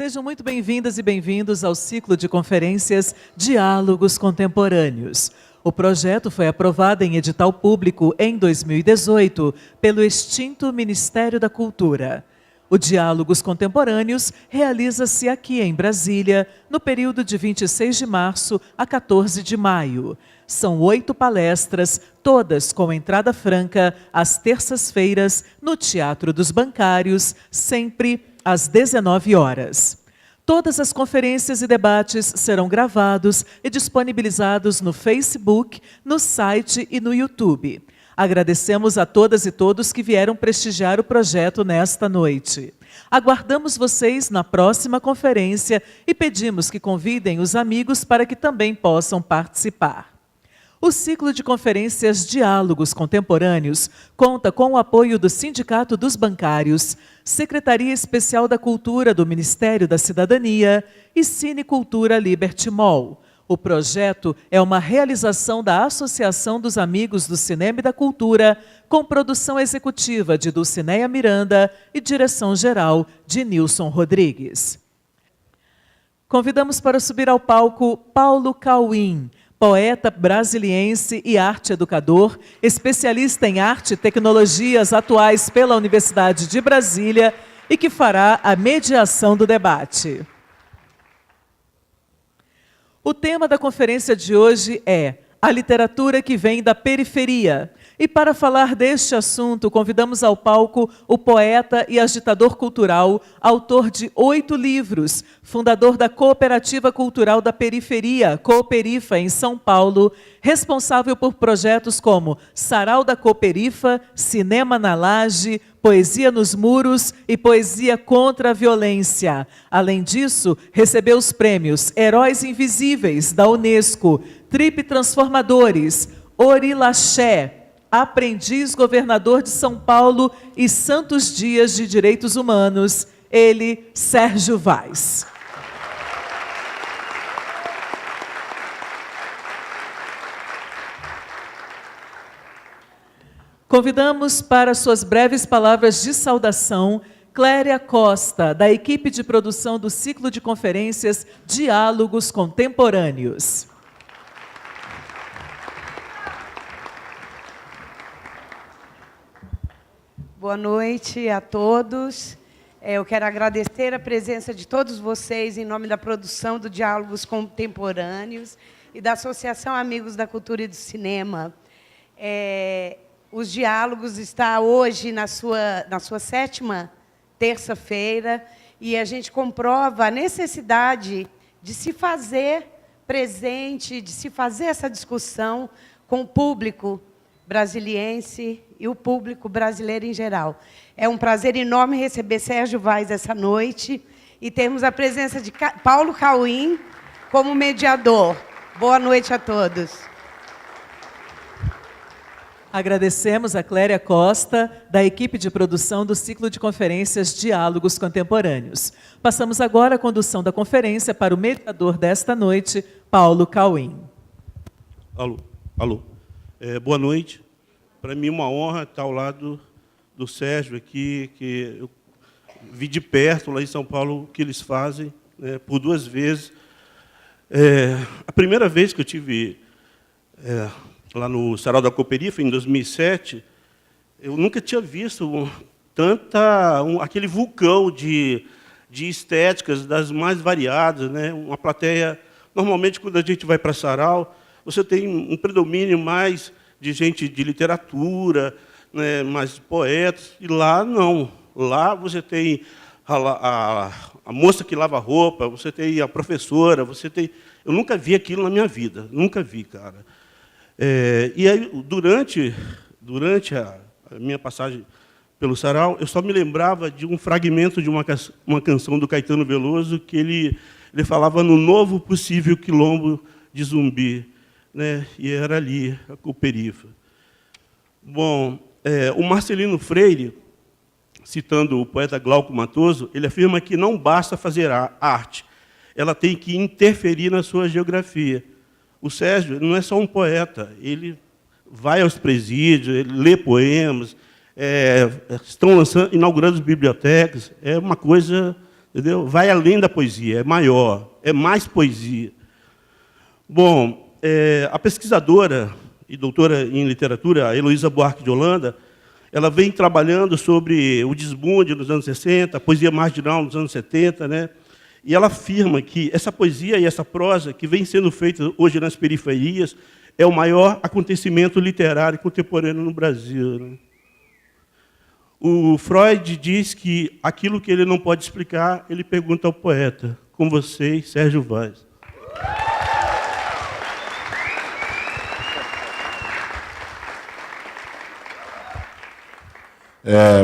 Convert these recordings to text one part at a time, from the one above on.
Sejam muito bem-vindas e bem-vindos ao ciclo de conferências Diálogos Contemporâneos. O projeto foi aprovado em edital público em 2018 pelo extinto Ministério da Cultura. O Diálogos Contemporâneos realiza-se aqui em Brasília, no período de 26 de março a 14 de maio. São 8 palestras, todas com entrada franca, às terças-feiras, no Teatro dos Bancários, sempre às 19 horas. Todas as conferências e debates serão gravados e disponibilizados no Facebook, no site e no YouTube. Agradecemos a todas e todos que vieram prestigiar o projeto nesta noite. Aguardamos vocês na próxima conferência e pedimos que convidem os amigos para que também possam participar. O ciclo de conferências Diálogos Contemporâneos conta com o apoio do Sindicato dos Bancários, Secretaria Especial da Cultura do Ministério da Cidadania e Cinecultura Liberty Mall. O projeto é uma realização da Associação dos Amigos do Cinema e da Cultura, com produção executiva de Dulcineia Miranda e direção-geral de Nilson Rodrigues. Convidamos para subir ao palco Paulo Cauim, poeta brasiliense e arte educador, especialista em arte e tecnologias atuais pela Universidade de Brasília e que fará a mediação do debate. O tema da conferência de hoje é a literatura que vem da periferia. E para falar deste assunto, convidamos ao palco o poeta e agitador cultural, autor de 8 livros, fundador da Cooperativa Cultural da Periferia, Cooperifa, em São Paulo, responsável por projetos como Sarau da Cooperifa, Cinema na Laje, Poesia nos Muros e Poesia contra a Violência. Além disso, recebeu os prêmios Heróis Invisíveis, da Unesco, Trip Transformadores, Orilaxé, Aprendiz Governador de São Paulo e Santos Dias de Direitos Humanos, ele, Sérgio Vaz. Convidamos para suas breves palavras de saudação Cléria Costa, da equipe de produção do ciclo de conferências Diálogos Contemporâneos. Boa noite a todos. Eu quero agradecer a presença de todos vocês em nome da produção do Diálogos Contemporâneos e da Associação Amigos da Cultura e do Cinema. Os Diálogos está hoje na sua 7ª terça-feira e a gente comprova a necessidade de se fazer presente, de se fazer essa discussão com o público brasiliense e o público brasileiro em geral. É um prazer enorme receber Sérgio Vaz essa noite e temos a presença de Paulo Cauim como mediador. Boa noite a todos. Agradecemos a Cléria Costa, da equipe de produção do ciclo de conferências Diálogos Contemporâneos. Passamos agora a condução da conferência para o mediador desta noite, Paulo Cauim. Alô. Boa noite. Para mim é uma honra estar ao lado do Sérgio aqui, que eu vi de perto lá em São Paulo o que eles fazem, né, por 2 vezes. A primeira vez que eu tive lá no Sarau da Cooperifa, em 2007, eu nunca tinha visto aquele vulcão de estéticas das mais variadas, né? Uma plateia. Normalmente, quando a gente vai para Sarau, você tem um predomínio mais de gente de literatura, né, mais poetas, e lá não. Lá você tem a moça que lava roupa, você tem a professora, você tem... Eu nunca vi aquilo na minha vida, nunca vi, cara. E aí, durante a minha passagem pelo Sarau, eu só me lembrava de um fragmento de uma canção do Caetano Veloso, que ele falava no novo possível quilombo de Zumbi, né? E era ali, a Cooperifa. Bom, o Marcelino Freire, citando o poeta Glauco Matoso, ele afirma que não basta fazer arte, ela tem que interferir na sua geografia. O Sérgio não é só um poeta, ele vai aos presídios, ele lê poemas, estão inaugurando bibliotecas, é uma coisa entendeu? Vai além da poesia, é maior, é mais poesia. Bom, a pesquisadora e doutora em literatura, a Heloísa Buarque de Holanda, ela vem trabalhando sobre o desbunde nos anos 60, a poesia marginal nos anos 70, né? E ela afirma que essa poesia e essa prosa que vem sendo feita hoje nas periferias é o maior acontecimento literário contemporâneo no Brasil, né? O Freud diz que aquilo que ele não pode explicar, ele pergunta ao poeta. Com vocês, Sérgio Vaz.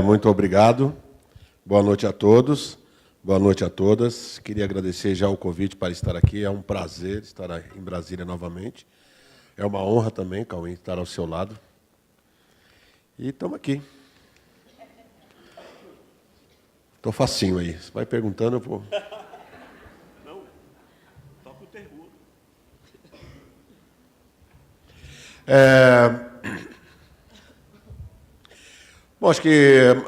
Muito obrigado. Boa noite a todos. Boa noite a todas. Queria agradecer já o convite para estar aqui. É um prazer estar em Brasília novamente. É uma honra também, Cauê, estar ao seu lado. E estamos aqui. Estou facinho aí. Você vai perguntando, eu vou... Não, toca o terror. Bom, acho que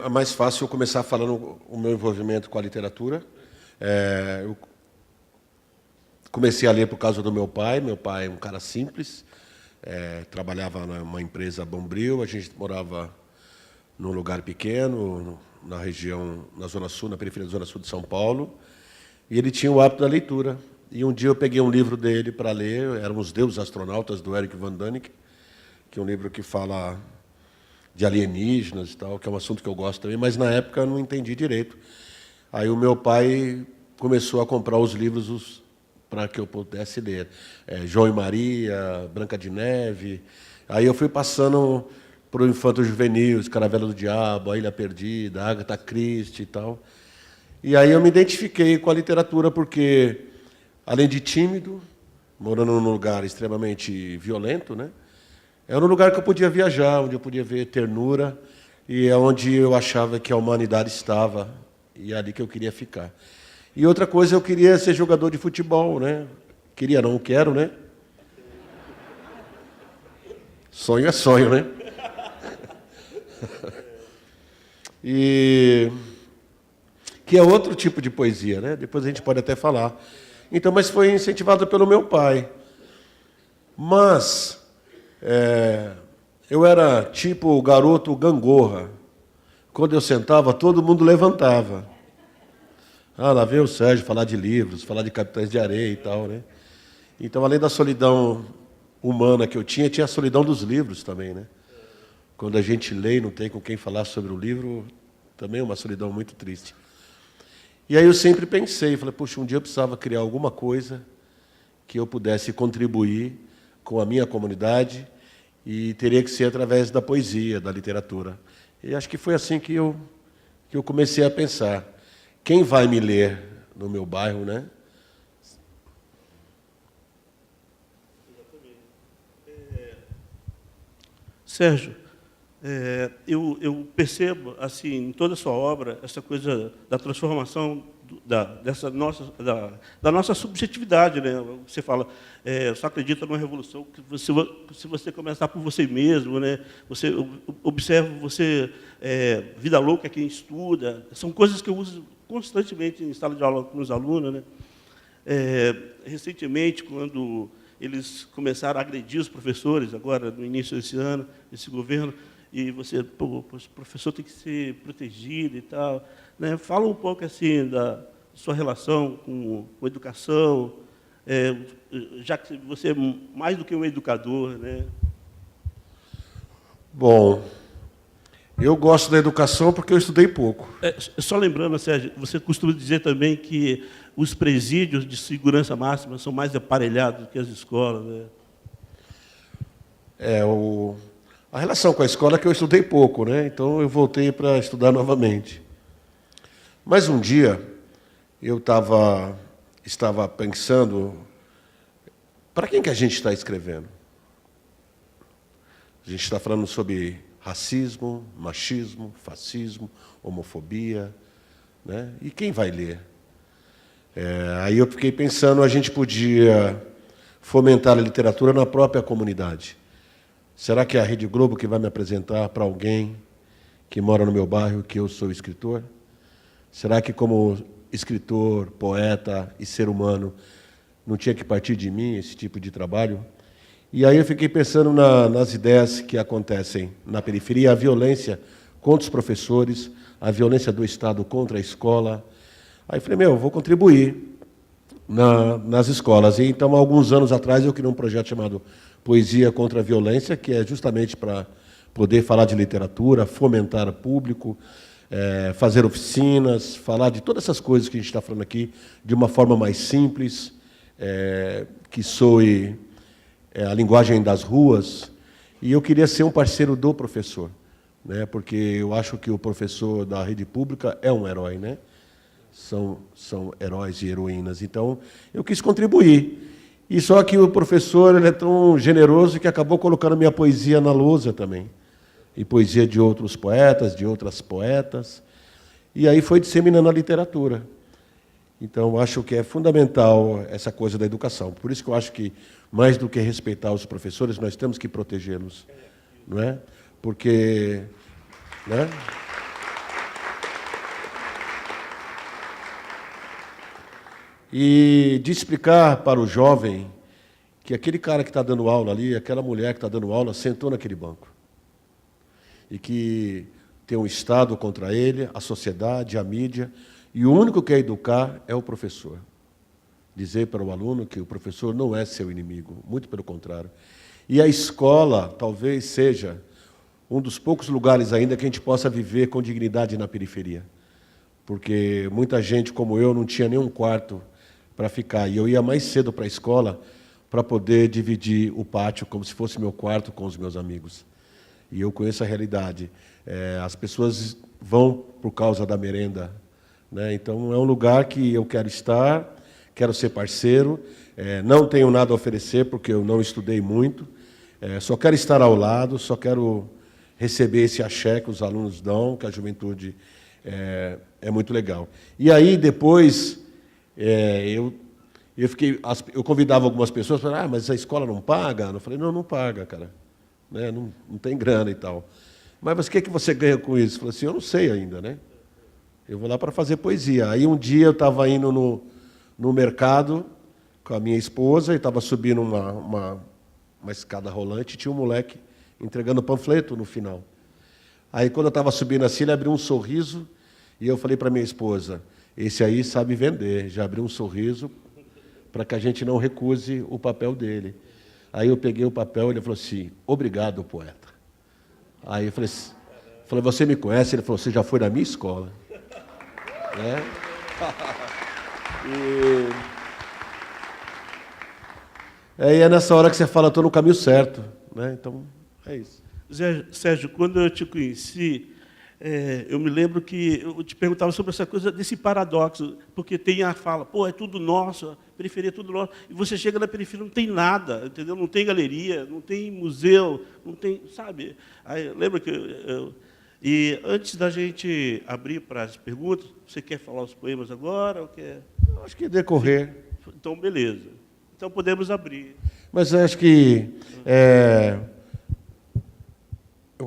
é mais fácil eu começar falando o meu envolvimento com a literatura. Eu comecei a ler por causa do meu pai. Meu pai é um cara simples, trabalhava numa empresa bombril, a gente morava num lugar pequeno, na região, na Zona Sul, na periferia da Zona Sul de São Paulo, e ele tinha o hábito da leitura. E um dia eu peguei um livro dele para ler, eram Os Deuses Astronautas, do Eric Van Däniken, que é um livro que fala de alienígenas e tal, que é um assunto que eu gosto também, mas na época eu não entendi direito. Aí o meu pai começou a comprar os livros para que eu pudesse ler. João e Maria, Branca de Neve. Aí eu fui passando para o Infanto Juvenil, Escaravela do Diabo, A Ilha Perdida, Agatha Christie e tal. E aí eu me identifiquei com a literatura porque, além de tímido, morando num lugar extremamente violento, né? Era um lugar que eu podia viajar, onde eu podia ver ternura, e é onde eu achava que a humanidade estava, e é ali que eu queria ficar. E outra coisa, eu queria ser jogador de futebol, né? Queria, não quero, né? Sonho é sonho, né? E que é outro tipo de poesia, né? Depois a gente pode até falar. Então, mas foi incentivado pelo meu pai. Mas eu era tipo o garoto gangorra. Quando eu sentava, todo mundo levantava. Lá veio o Sérgio falar de livros, falar de Capitães de Areia e tal, né? Então, além da solidão humana que eu tinha a solidão dos livros também, né? Quando a gente lê e não tem com quem falar sobre o livro, também é uma solidão muito triste. E aí eu sempre pensei, falei, puxa, um dia eu precisava criar alguma coisa que eu pudesse contribuir com a minha comunidade e teria que ser através da poesia, da literatura. E acho que foi assim que eu comecei a pensar. Quem vai me ler no meu bairro, né? Sérgio, eu percebo, assim, em toda a sua obra, essa coisa da transformação da nossa subjetividade, né? Você fala, eu só acredito numa revolução que se você começar por você mesmo, né? Você observa, vida louca é quem estuda. São coisas que eu uso constantemente em sala de aula com os alunos, né? Recentemente, quando eles começaram a agredir os professores, agora no início desse ano, desse governo, e o professor tem que ser protegido e tal, né? Fala um pouco assim da sua relação com a educação, já que você é mais do que um educador, né? Bom, eu gosto da educação porque eu estudei pouco. Só lembrando, Sérgio, você costuma dizer também que os presídios de segurança máxima são mais aparelhados do que as escolas, né? A relação com a escola é que eu estudei pouco, né? Então eu voltei para estudar novamente. Mas um dia eu estava pensando, para quem que a gente está escrevendo? A gente está falando sobre racismo, machismo, fascismo, homofobia, né? E quem vai ler? Aí eu fiquei pensando, a gente podia fomentar a literatura na própria comunidade. Será que é a Rede Globo que vai me apresentar para alguém que mora no meu bairro que eu sou escritor? Será que, como escritor, poeta e ser humano, não tinha que partir de mim esse tipo de trabalho. E aí eu fiquei pensando nas ideias que acontecem na periferia, a violência contra os professores, a violência do Estado contra a escola. Aí eu falei, vou contribuir nas escolas. E então, há alguns anos atrás, eu criei um projeto chamado Poesia contra a Violência, que é justamente para poder falar de literatura, fomentar o público, fazer oficinas, falar de todas essas coisas que a gente está falando aqui de uma forma mais simples, que soe a linguagem das ruas. E eu queria ser um parceiro do professor, né? Porque eu acho que o professor da rede pública é um herói, né? São heróis e heroínas. Então, eu quis contribuir. E só que o professor ele é tão generoso que acabou colocando minha poesia na lousa também. E poesia de outros poetas, de outras poetas. E aí foi disseminando a literatura. Então, acho que é fundamental essa coisa da educação. Por isso que eu acho que, mais do que respeitar os professores, nós temos que protegê-los. Não é? Porque... né? E de explicar para o jovem que aquele cara que está dando aula ali, aquela mulher que está dando aula, sentou naquele banco. E que tem um Estado contra ele, a sociedade, a mídia, e o único que quer educar é o professor. Dizer para o aluno que o professor não é seu inimigo, muito pelo contrário. E a escola talvez seja um dos poucos lugares ainda que a gente possa viver com dignidade na periferia. Porque muita gente como eu não tinha nenhum quarto para ficar. E eu ia mais cedo para a escola para poder dividir o pátio como se fosse meu quarto com os meus amigos. E eu conheço a realidade. As pessoas vão por causa da merenda, né? Então, é um lugar que eu quero estar, quero ser parceiro, não tenho nada a oferecer, porque eu não estudei muito, só quero estar ao lado, só quero receber esse axé que os alunos dão, que a juventude é muito legal. E aí, depois, eu convidava algumas pessoas, falavam, mas a escola não paga? Eu falei, não paga, cara. Né? Não tem grana e tal. Mas o que você ganha com isso? Eu falei assim, eu não sei ainda, né? Eu vou lá para fazer poesia. Aí um dia eu estava indo no mercado com a minha esposa e estava subindo uma escada rolante e tinha um moleque entregando panfleto no final. Aí quando eu estava subindo assim, ele abriu um sorriso e eu falei para minha esposa, esse aí sabe vender, já abriu um sorriso para que a gente não recuse o papel dele. Aí eu peguei o papel e ele falou assim, obrigado, poeta. Aí eu falei, você me conhece? Ele falou, você já foi na minha escola. E é nessa hora que você fala, estou no caminho certo. Né? Então, é isso. Sérgio, quando eu te conheci, eu me lembro que eu te perguntava sobre essa coisa desse paradoxo, porque tem a fala, é tudo nosso, a periferia é tudo nosso, e você chega na periferia, não tem nada, entendeu? Não tem galeria, não tem museu, não tem, sabe? Aí, lembra que e antes da gente abrir para as perguntas, você quer falar os poemas agora? Ou quer... Eu acho que decorrer. Então, beleza. Então, podemos abrir. Mas eu acho que...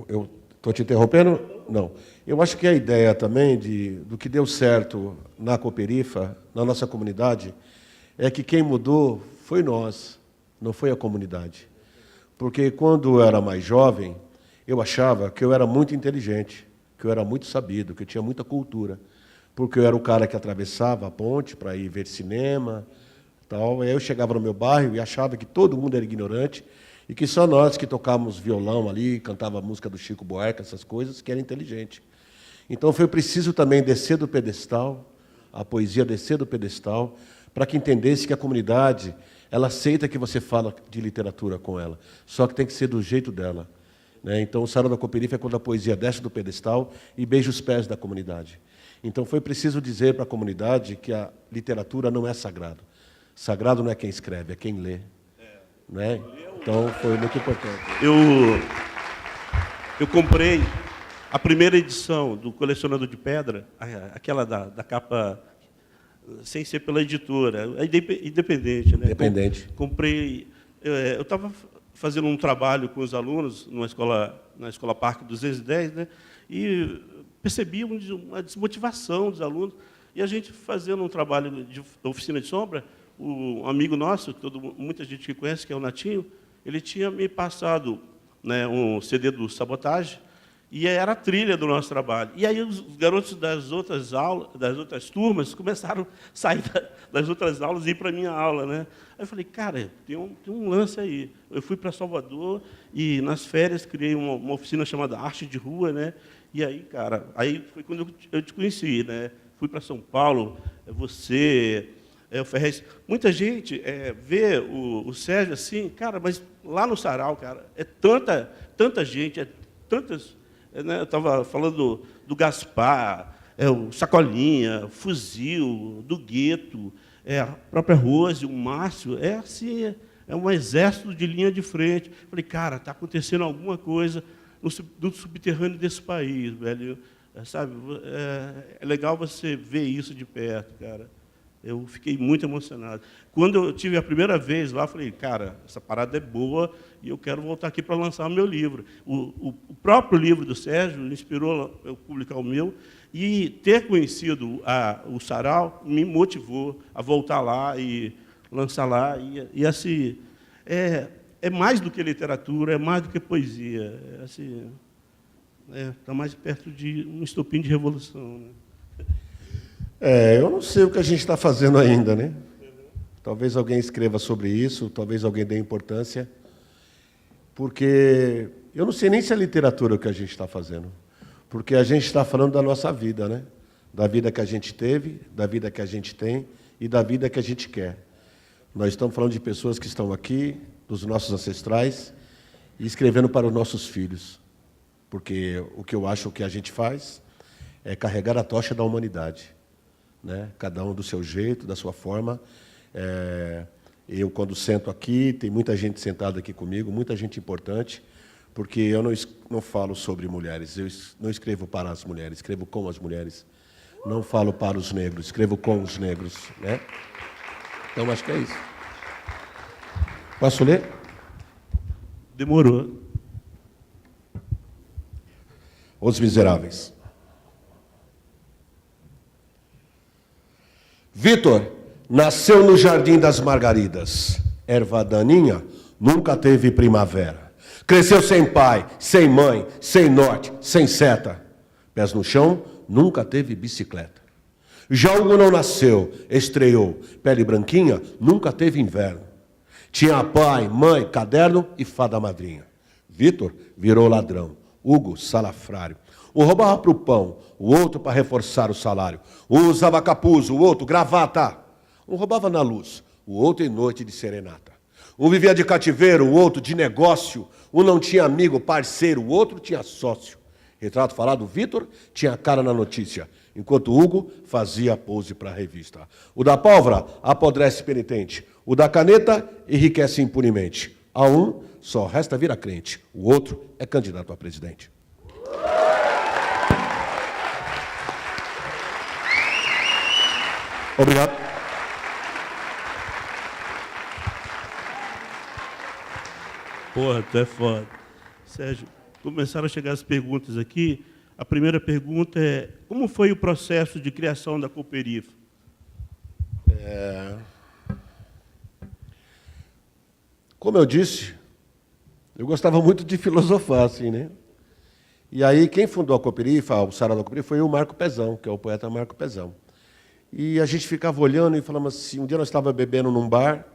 Eu estou te interrompendo? Não. Eu acho que a ideia também do que deu certo na Cooperifa, na nossa comunidade, é que quem mudou foi nós, não foi a comunidade. Porque quando eu era mais jovem, eu achava que eu era muito inteligente, que eu era muito sabido, que eu tinha muita cultura. Porque eu era o cara que atravessava a ponte para ir ver cinema, tal. Aí eu chegava no meu bairro e achava que todo mundo era ignorante, e que só nós que tocávamos violão ali, cantava a música do Chico Buarque, essas coisas, que era inteligente. Então foi preciso também descer do pedestal, a poesia descer do pedestal, para que entendesse que a comunidade, ela aceita que você fala de literatura com ela, só que tem que ser do jeito dela. Né? Então o Sarau da Cooperifa é quando a poesia desce do pedestal e beija os pés da comunidade. Então foi preciso dizer para a comunidade que a literatura não é sagrado. Sagrado não é quem escreve, é quem lê. Né? Então, foi muito importante. Eu comprei a primeira edição do Colecionador de Pedra, aquela da capa, sem ser pela editora, independente. Né? Independente. Comprei. Eu estava fazendo um trabalho com os alunos na Escola Parque 210, né? E percebi uma desmotivação dos alunos. E a gente fazendo um trabalho de oficina de sombra, um amigo nosso, muita gente que conhece, que é o Natinho, ele tinha me passado, né, um CD do Sabotagem, e era a trilha do nosso trabalho. E aí os garotos das outras aulas, das outras turmas, começaram a sair das outras aulas e ir para a minha aula, né? Aí eu falei, cara, tem um lance aí. Eu fui para Salvador e, nas férias, criei uma oficina chamada Arte de Rua, né? E aí, cara, aí foi quando eu te conheci, né? Fui para São Paulo, você, o Ferrez. Muita gente vê o Sérgio assim, cara, mas lá no Sarau, cara, é tanta gente, tantas... né? Eu estava falando do Gaspar, o Sacolinha, o Fuzil, do Gueto, a própria Rose, o Márcio, assim, é um exército de linha de frente. Falei, cara, está acontecendo alguma coisa no subterrâneo desse país, velho. Sabe? É legal você ver isso de perto, cara. Eu fiquei muito emocionado. Quando eu tive a primeira vez lá, falei, cara, essa parada é boa e eu quero voltar aqui para lançar o meu livro. O próprio livro do Sérgio inspirou eu publicar o meu, e ter conhecido o Sarau me motivou a voltar lá e lançar lá. E assim, é mais do que literatura, é mais do que poesia. Está mais perto de um estopim de revolução, né? Eu não sei o que a gente está fazendo ainda, né? Talvez alguém escreva sobre isso, talvez alguém dê importância, porque eu não sei nem se é literatura o que a gente está fazendo, porque a gente está falando da nossa vida, né? Da vida que a gente teve, da vida que a gente tem e da vida que a gente quer. Nós estamos falando de pessoas que estão aqui, dos nossos ancestrais, e escrevendo para os nossos filhos, porque o que eu acho que a gente faz é carregar a tocha da humanidade, né? Cada um do seu jeito, da sua forma. Eu, quando sento aqui, tem muita gente sentada aqui comigo, muita gente importante, porque eu não falo sobre mulheres, eu não escrevo para as mulheres, escrevo com as mulheres. Não falo para os negros, escrevo com os negros, né? Então, acho que é isso. Posso ler? Demorou. Os Miseráveis. Vitor nasceu no Jardim das Margaridas. Erva daninha nunca teve primavera. Cresceu sem pai, sem mãe, sem norte, sem seta. Pés no chão, nunca teve bicicleta. Já Hugo não nasceu, estreou. Pele branquinha, nunca teve inverno. Tinha pai, mãe, caderno e fada madrinha. Vitor virou ladrão. Hugo, salafrário. Um roubava para o pão, o outro para reforçar o salário. Um usava capuz, o outro gravata. Um roubava na luz, o outro em noite de serenata. Um vivia de cativeiro, o outro de negócio. Um não tinha amigo, parceiro, o outro tinha sócio. Retrato falado, Vitor tinha cara na notícia, enquanto Hugo fazia pose para a revista. O da pólvora apodrece penitente. O da caneta enriquece impunemente. A um só resta vir a crente, o outro é candidato a presidente. Obrigado. Porra, tu é foda. Sérgio, começaram a chegar as perguntas aqui. A primeira pergunta é, como foi o processo de criação da Cooperifa? Como eu disse, eu gostava muito de filosofar, assim, né? E aí, quem fundou a Cooperifa, o Sarau da Cooperifa, foi o Marco Pezão, que é o poeta Marco Pezão. E a gente ficava olhando e falava assim, um dia nós estávamos bebendo num bar,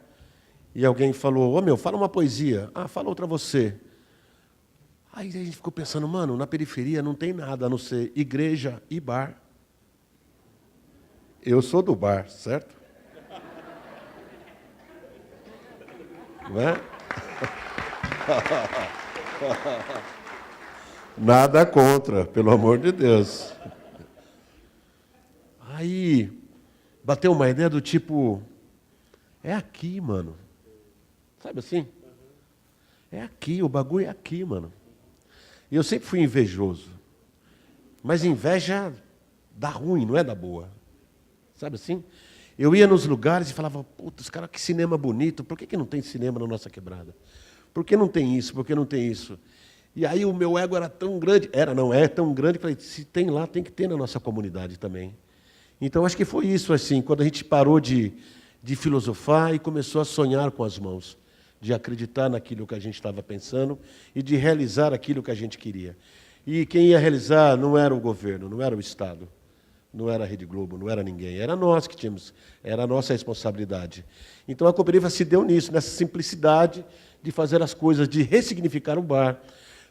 e alguém falou, ô meu, fala uma poesia. Ah, fala outra você. Aí a gente ficou pensando, mano, na periferia não tem nada a não ser igreja e bar. Eu sou do bar, certo? Não é? Nada contra, pelo amor de Deus. Aí, bateu uma ideia do tipo, é aqui, mano. Sabe assim? É aqui, o bagulho é aqui, mano. E eu sempre fui invejoso. Mas inveja dá ruim, não é da boa. Sabe assim? Eu ia nos lugares e falava, putz, cara, que cinema bonito, por que não tem cinema na nossa quebrada? Por que não tem isso? Por que não tem isso? E aí o meu ego era tão grande, não é tão grande, que falei, se tem lá, tem que ter na nossa comunidade também. Então, acho que foi isso, assim, quando a gente parou de filosofar e começou a sonhar com as mãos, de acreditar naquilo que a gente estava pensando e de realizar aquilo que a gente queria. E quem ia realizar não era o governo, não era o Estado, não era a Rede Globo, não era ninguém, era nós que tínhamos, era a nossa responsabilidade. Então, a Cooperifa se deu nisso, nessa simplicidade de fazer as coisas, de ressignificar o bar.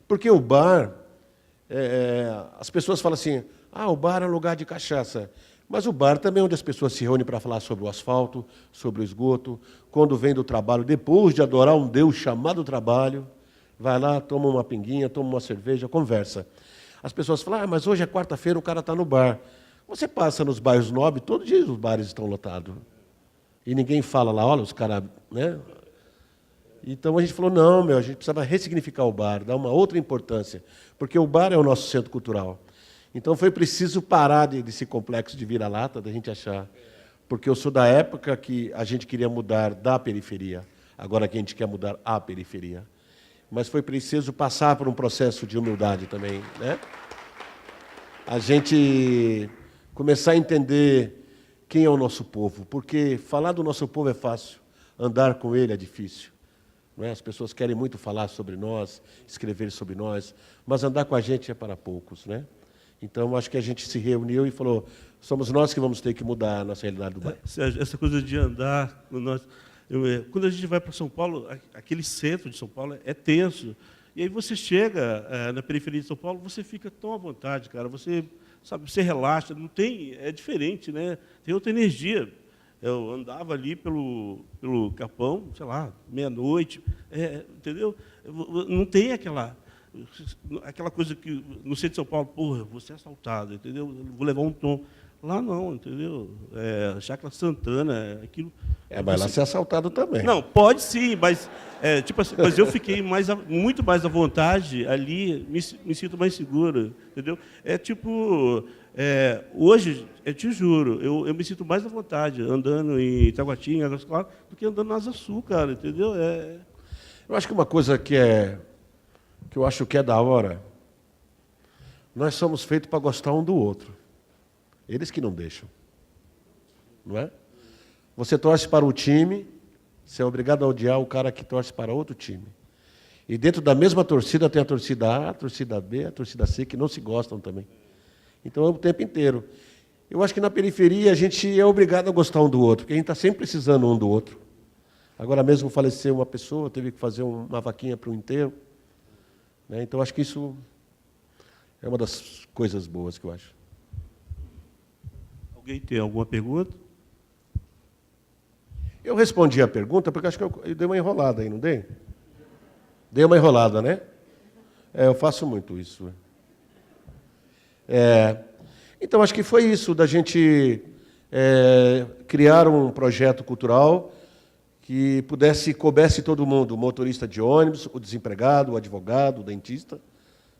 Porque o bar, as pessoas falam assim, o bar é um lugar de cachaça. Mas o bar também é onde as pessoas se reúnem para falar sobre o asfalto, sobre o esgoto, quando vem do trabalho, depois de adorar um Deus chamado trabalho, vai lá, toma uma pinguinha, toma uma cerveja, conversa. As pessoas falam, mas hoje é quarta-feira, o cara está no bar. Você passa nos bairros nobres, todo dia os bares estão lotados. E ninguém fala lá, olha, os caras... Né? Então a gente falou, não, a gente precisava ressignificar o bar, dar uma outra importância, porque o bar é o nosso centro cultural. Então foi preciso parar desse complexo de vira-lata, da gente achar. Porque eu sou da época que a gente queria mudar da periferia, agora que a gente quer mudar a periferia. Mas foi preciso passar por um processo de humildade também, né? A gente começar a entender quem é o nosso povo, porque falar do nosso povo é fácil, andar com ele é difícil. Não é? As pessoas querem muito falar sobre nós, escrever sobre nós, mas andar com a gente é para poucos, né? Então, acho que a gente se reuniu e falou, somos nós que vamos ter que mudar a nossa realidade do bairro. Sérgio, essa coisa de andar, quando a gente vai para São Paulo, aquele centro de São Paulo é tenso. E aí você chega na periferia de São Paulo, você fica tão à vontade, cara. Você, sabe, você relaxa, não tem, é diferente, né? Tem outra energia. Eu andava ali pelo Capão, sei lá, meia-noite, entendeu? Não tem aquela coisa que no centro de São Paulo, porra, vou ser assaltado, entendeu? Vou levar um tom. Lá não, entendeu? Chácara Santana, aquilo... Mas lá ser assaltado também. Não, pode sim, mas, tipo assim, mas eu fiquei muito mais à vontade ali, me sinto mais seguro, entendeu? Hoje, eu te juro, eu me sinto mais à vontade andando em Itaguatinga, do que andando na Asa Sul, cara, entendeu? Eu acho que uma coisa que eu acho que é da hora, nós somos feitos para gostar um do outro. Eles que não deixam. Não é? Você torce para o time, você é obrigado a odiar o cara que torce para outro time. E dentro da mesma torcida tem a torcida A, a torcida B, a torcida C, que não se gostam também. Então é o tempo inteiro. Eu acho que na periferia a gente é obrigado a gostar um do outro, porque a gente está sempre precisando um do outro. Agora mesmo faleceu uma pessoa, teve que fazer uma vaquinha para o enterro. Né? Então acho que isso é uma das coisas boas que eu acho. Alguém tem alguma pergunta? Eu respondi a pergunta porque acho que eu dei uma enrolada aí, não dei? Dei uma enrolada, né? Eu faço muito isso. Então, acho que foi isso, da gente criar um projeto cultural que coubesse todo mundo, o motorista de ônibus, o desempregado, o advogado, o dentista.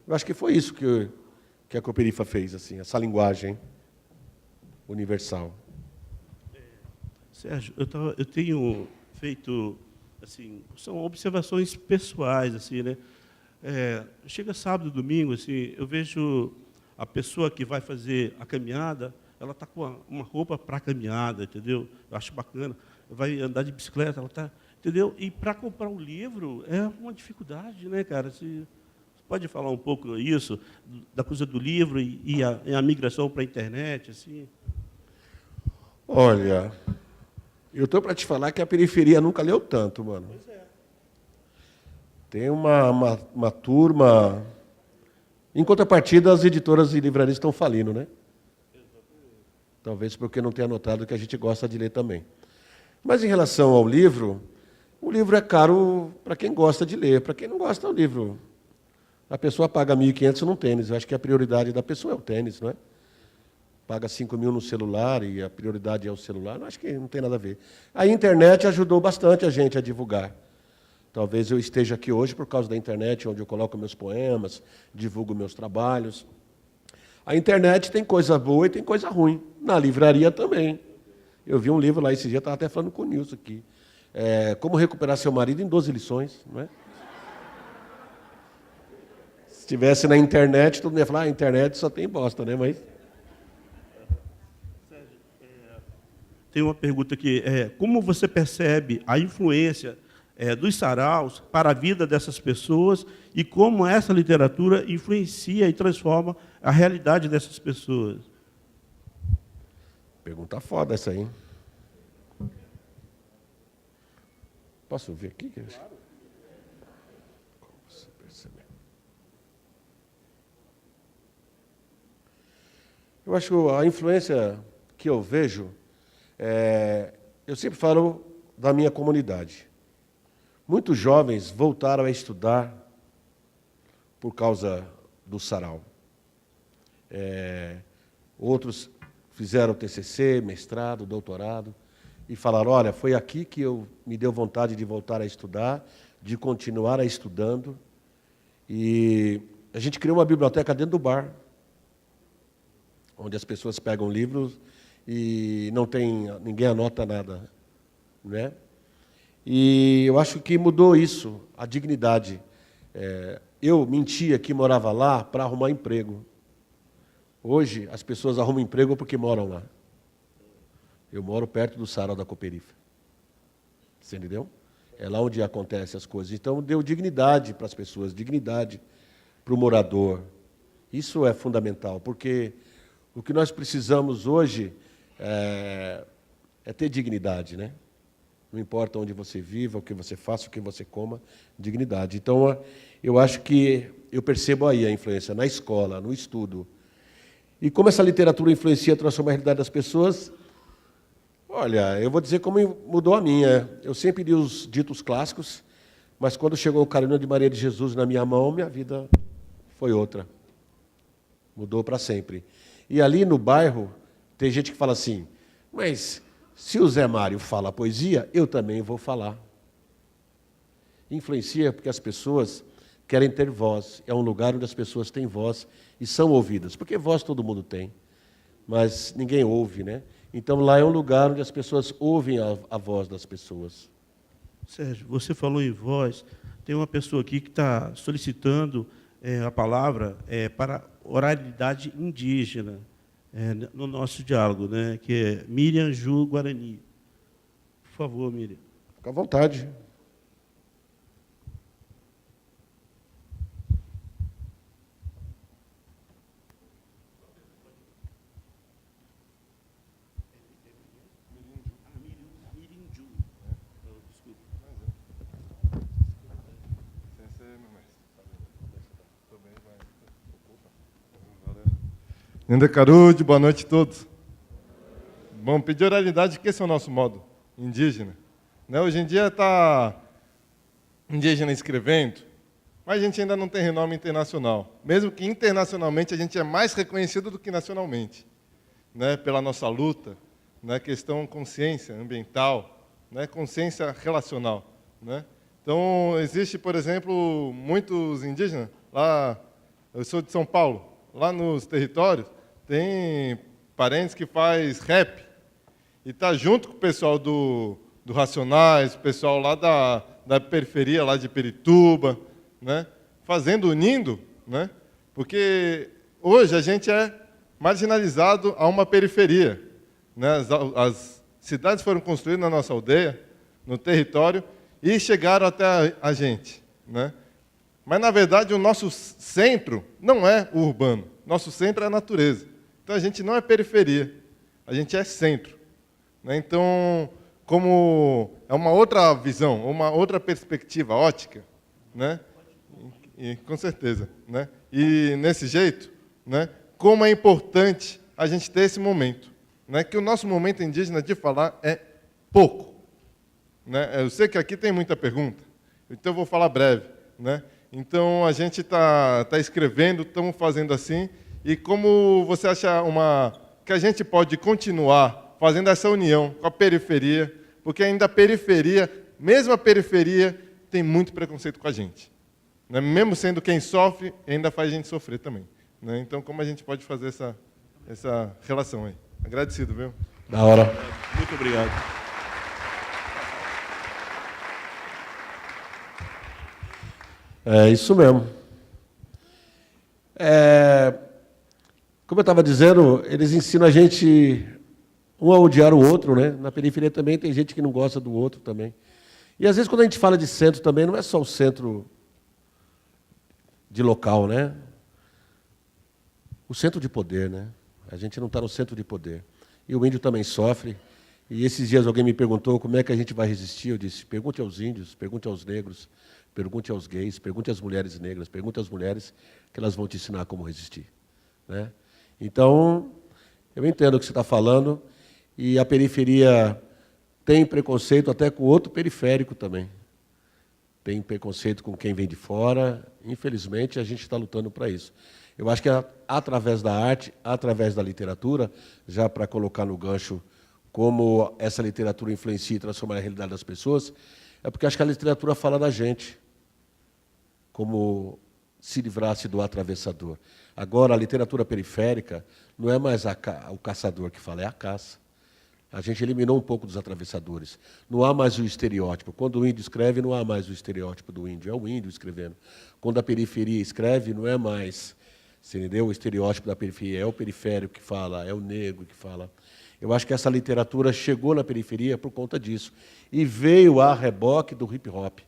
Eu acho que foi isso que a Cooperifa fez, assim, essa linguagem universal. Sérgio, eu tenho feito, assim, são observações pessoais, assim, né? Chega sábado, domingo, assim, eu vejo a pessoa que vai fazer a caminhada, ela está com uma roupa para a caminhada, entendeu? Eu acho bacana. Vai andar de bicicleta, ela está, entendeu? E para comprar um livro é uma dificuldade, né, cara? Você pode falar um pouco isso, da coisa do livro e a migração para a internet, assim? Olha, eu estou para te falar que a periferia nunca leu tanto, mano. Pois é. Tem uma turma... Em contrapartida, as editoras e livrarias estão falindo, né? Talvez porque não tenha notado que a gente gosta de ler também. Mas em relação ao livro, o livro é caro para quem gosta de ler. Para quem não gosta, o livro... A pessoa paga 1.500 num tênis. Eu acho que a prioridade da pessoa é o tênis, não é? Paga 5.000 no celular e a prioridade é o celular. Não, acho que não tem nada a ver. A internet ajudou bastante a gente a divulgar. Talvez eu esteja aqui hoje por causa da internet, onde eu coloco meus poemas, divulgo meus trabalhos. A internet tem coisa boa e tem coisa ruim. Na livraria também. Eu vi um livro lá esse dia, estava até falando com o Nilson aqui. Como recuperar seu marido em 12 lições. Não é? Se estivesse na internet, todo mundo ia falar, a internet só tem bosta, né? Mas... tem uma pergunta aqui. Como você percebe a influência dos saraus para a vida dessas pessoas e como essa literatura influencia e transforma a realidade dessas pessoas? Pergunta foda essa aí, hein? Posso ver aqui? Claro. Como você percebe? Eu acho a influência que eu vejo, eu sempre falo da minha comunidade. Muitos jovens voltaram a estudar por causa do sarau. Outros fizeram TCC, mestrado, doutorado, e falaram, olha, foi aqui que me deu vontade de voltar a estudar, de continuar estudando. E a gente criou uma biblioteca dentro do bar, onde as pessoas pegam livros e ninguém anota nada, né? E eu acho que mudou isso, a dignidade. Eu mentia que morava lá para arrumar emprego. Hoje, as pessoas arrumam emprego porque moram lá. Eu moro perto do sarau da Cooperifa. Você entendeu? É lá onde acontecem as coisas. Então, deu dignidade para as pessoas, dignidade para o morador. Isso é fundamental, porque o que nós precisamos hoje é ter dignidade, né? Não importa onde você viva, o que você faça, o que você coma, dignidade. Então, eu acho que eu percebo aí a influência na escola, no estudo. E como essa literatura influencia, transforma a realidade das pessoas, olha, eu vou dizer como mudou a minha. Eu sempre li os ditos clássicos, mas quando chegou o Carolina de Maria de Jesus na minha mão, minha vida foi outra. Mudou para sempre. E ali no bairro, tem gente que fala assim, mas se o Zé Mário fala poesia, eu também vou falar. Influencia porque as pessoas querem ter voz. É um lugar onde as pessoas têm voz e são ouvidas. Porque voz todo mundo tem, mas ninguém ouve, né? Então, lá é um lugar onde as pessoas ouvem a voz das pessoas. Sérgio, você falou em voz. Tem uma pessoa aqui que está solicitando a palavra para oralidade indígena no nosso diálogo, né? Que é Miriam Ju Guarani. Por favor, Miriam. Fica à vontade. Nanda Carude, boa noite a todos. Bom, pedir oralidade, que esse é o nosso modo indígena. Né? Hoje em dia está indígena escrevendo, mas a gente ainda não tem renome internacional. Mesmo que internacionalmente a gente é mais reconhecido do que nacionalmente, né? Pela nossa luta, né? Questão consciência ambiental, né? Consciência relacional. Né? Então, existe, por exemplo, muitos indígenas, lá, eu sou de São Paulo, lá nos territórios, tem parentes que faz rap e está junto com o pessoal do Racionais, o pessoal lá da periferia, lá de Pirituba, né? Unindo, né? Porque hoje a gente é marginalizado a uma periferia. Né? As cidades foram construídas na nossa aldeia, no território, e chegaram até a gente. Né? Mas, na verdade, o nosso centro não é o urbano. Nosso centro é a natureza. Então, a gente não é periferia, a gente é centro. Né? Então, como é uma outra visão, uma outra perspectiva ótica, né? E, com certeza. Né? E, nesse jeito, né? Como é importante a gente ter esse momento. Né? Que o nosso momento indígena de falar é pouco. Né? Eu sei que aqui tem muita pergunta, então eu vou falar breve. Né? Então, a gente está escrevendo, estamos fazendo assim, e como você acha que a gente pode continuar fazendo essa união com a periferia, porque ainda a periferia, mesmo a periferia, tem muito preconceito com a gente. Né? Mesmo sendo quem sofre, ainda faz a gente sofrer também. Né? Então, como a gente pode fazer essa relação aí? Agradecido, viu? Da hora. Muito obrigado. É isso mesmo. Como eu estava dizendo, eles ensinam a gente um a odiar o outro, né? Na periferia também tem gente que não gosta do outro também. E às vezes quando a gente fala de centro também, não é só o centro de local, né? O centro de poder, né? A gente não está no centro de poder. E o índio também sofre. E esses dias alguém me perguntou como é que a gente vai resistir. Eu disse, pergunte aos índios, pergunte aos negros, pergunte aos gays, pergunte às mulheres negras, pergunte às mulheres que elas vão te ensinar como resistir, né? Então, eu entendo o que você está falando, e a periferia tem preconceito até com outro periférico também. Tem preconceito com quem vem de fora. Infelizmente, a gente está lutando para isso. Eu acho que através da arte, através da literatura, já para colocar no gancho como essa literatura influencia e transforma a realidade das pessoas, é porque acho que a literatura fala da gente, como se livrasse do atravessador. Agora, a literatura periférica não é mais o caçador que fala, é a caça. A gente eliminou um pouco dos atravessadores. Não há mais o estereótipo. Quando o índio escreve, não há mais o estereótipo do índio, é o índio escrevendo. Quando a periferia escreve, não é mais, você entendeu? O estereótipo da periferia, é o periférico que fala, é o negro que fala. Eu acho que essa literatura chegou na periferia por conta disso. E veio a reboque do hip-hop,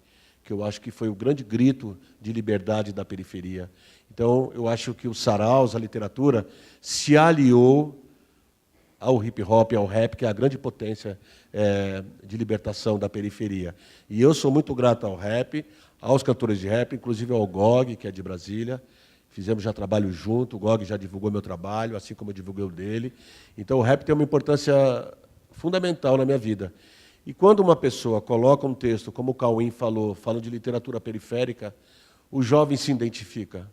que eu acho que foi o grande grito de liberdade da periferia. Então, eu acho que o saraus, a literatura, se aliou ao hip-hop, ao rap, que é a grande potência de libertação da periferia. E eu sou muito grato ao rap, aos cantores de rap, inclusive ao Gog, que é de Brasília. Fizemos já trabalho junto, o Gog já divulgou meu trabalho, assim como eu divulguei o dele. Então, o rap tem uma importância fundamental na minha vida. E quando uma pessoa coloca um texto, como o Cauim falou, falando de literatura periférica, o jovem se identifica.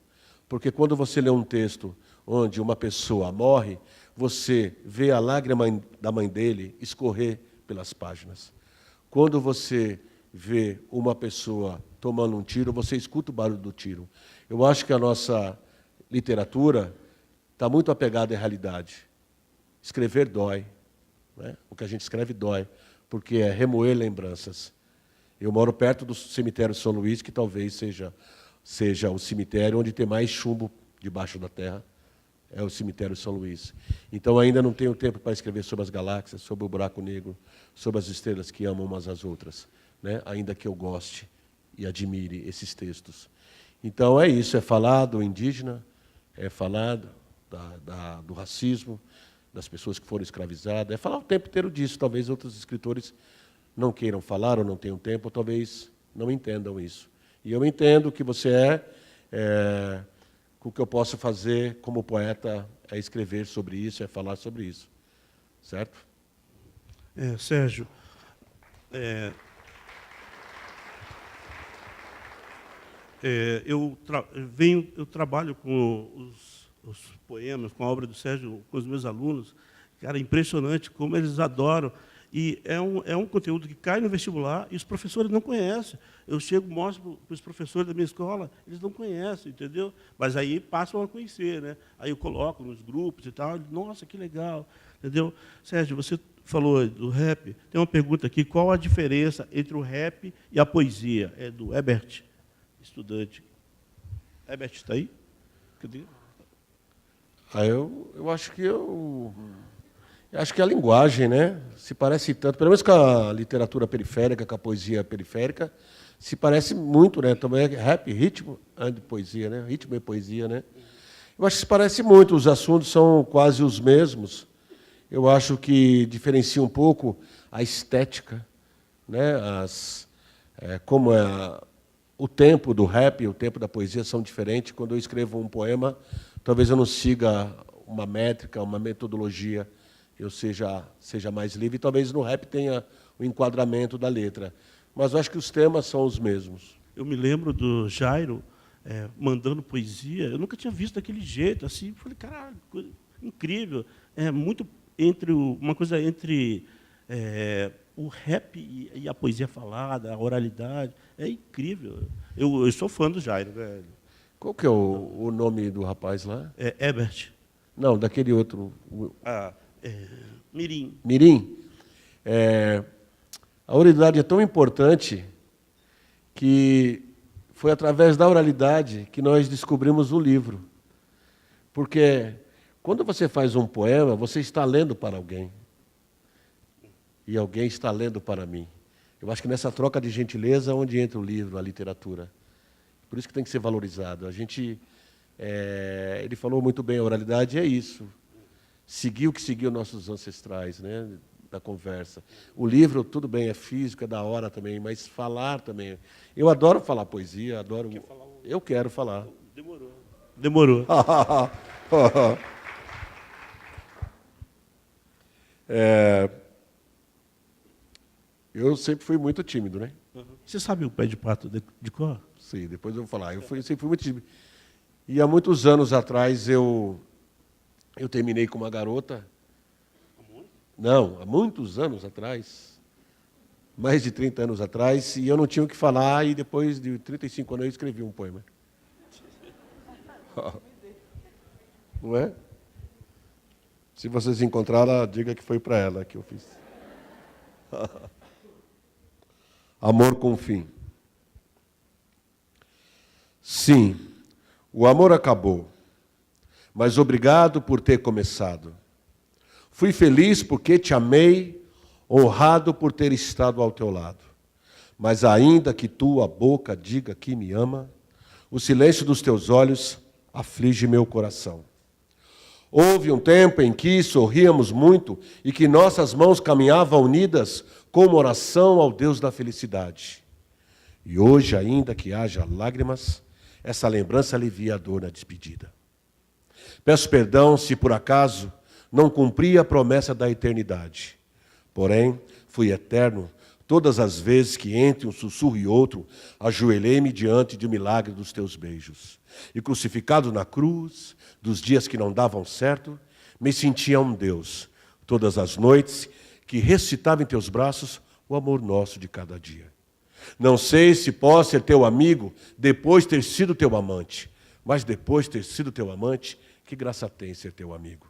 Porque quando você lê um texto onde uma pessoa morre, você vê a lágrima da mãe dele escorrer pelas páginas. Quando você vê uma pessoa tomando um tiro, você escuta o barulho do tiro. Eu acho que a nossa literatura está muito apegada à realidade. Escrever dói, né? O que a gente escreve dói, porque é remoer lembranças. Eu moro perto do cemitério São Luís, que talvez seja o cemitério onde tem mais chumbo debaixo da terra. É o cemitério São Luís. Então, ainda não tenho tempo para escrever sobre as galáxias, sobre o buraco negro, sobre as estrelas que amam umas às outras, né? Ainda que eu goste e admire esses textos. Então, é isso, é falar do indígena, é falar do racismo, das pessoas que foram escravizadas, é falar o tempo inteiro disso. Talvez outros escritores não queiram falar, ou não tenham tempo, ou talvez não entendam isso. E eu entendo que você o que eu posso fazer como poeta é escrever sobre isso, é falar sobre isso. Certo? Sérgio, eu trabalho com os poemas, com a obra do Sérgio, com os meus alunos. Cara, é impressionante como eles adoram. E é um conteúdo que cai no vestibular e os professores não conhecem. Eu chego, mostro para os professores da minha escola, eles não conhecem, entendeu? Mas aí passam a conhecer, né? Aí eu coloco nos grupos e tal. Nossa, que legal, entendeu? Sérgio, você falou do rap. Tem uma pergunta aqui: qual a diferença entre o rap e a poesia? É do Herbert, estudante. Herbert está aí? Cadê? Eu acho que acho que a linguagem, né, se parece tanto, pelo menos com a literatura periférica, com a poesia periférica, se parece muito, né? Também é rap, ritmo e poesia, né? Ritmo e poesia, né? Eu acho que se parece muito, os assuntos são quase os mesmos. Eu acho que diferencia um pouco a estética, né? Como o tempo do rap e o tempo da poesia são diferentes. Quando eu escrevo um poema, talvez eu não siga uma métrica, uma metodologia, eu seja mais livre. Talvez no rap tenha o enquadramento da letra. Mas eu acho que os temas são os mesmos. Eu me lembro do Jairo mandando poesia. Eu nunca tinha visto daquele jeito. Assim, falei, caralho, incrível. É muito uma coisa entre o rap e a poesia falada, a oralidade. É incrível. Eu sou fã do Jairo, velho. Qual que é o nome do rapaz lá? Herbert. Não, daquele outro. Mirim. Mirim? A oralidade é tão importante que foi através da oralidade que nós descobrimos o livro. Porque quando você faz um poema, você está lendo para alguém. e alguém está lendo para mim. Eu acho que nessa troca de gentileza é onde entra o livro, a literatura. Por isso que tem que ser valorizado. Ele falou muito bem, a oralidade é isso. Seguir o que seguiu nossos ancestrais, né, da conversa. O livro, tudo bem, é físico, é da hora também, mas falar também. Eu adoro falar poesia, adoro. Eu quero falar. Demorou. Eu sempre fui muito tímido, né? Você sabe o pé de pato de cor? Sim, depois eu vou falar. Sempre fui muito tímido. E há muitos anos atrás eu terminei com uma garota. Não, há muitos anos atrás. Mais de 30 anos atrás. E eu não tinha o que falar. E depois de 35 anos eu escrevi um poema. Não é? Se vocês encontrarem, diga que foi para ela que eu fiz. Amor com fim. Sim, o amor acabou, mas obrigado por ter começado. Fui feliz porque te amei, honrado por ter estado ao teu lado. Mas ainda que tua boca diga que me ama, o silêncio dos teus olhos aflige meu coração. Houve um tempo em que sorríamos muito e que nossas mãos caminhavam unidas como oração ao Deus da felicidade. E hoje, ainda que haja lágrimas, essa lembrança alivia a dor na despedida. Peço perdão se por acaso não cumpri a promessa da eternidade. Porém, fui eterno todas as vezes que entre um sussurro e outro, ajoelhei-me diante do milagre dos teus beijos. E crucificado na cruz, dos dias que não davam certo, me sentia um Deus. Todas as noites que recitava em teus braços o amor nosso de cada dia. Não sei se posso ser teu amigo depois de ter sido teu amante, mas depois de ter sido teu amante, que graça tem ser teu amigo.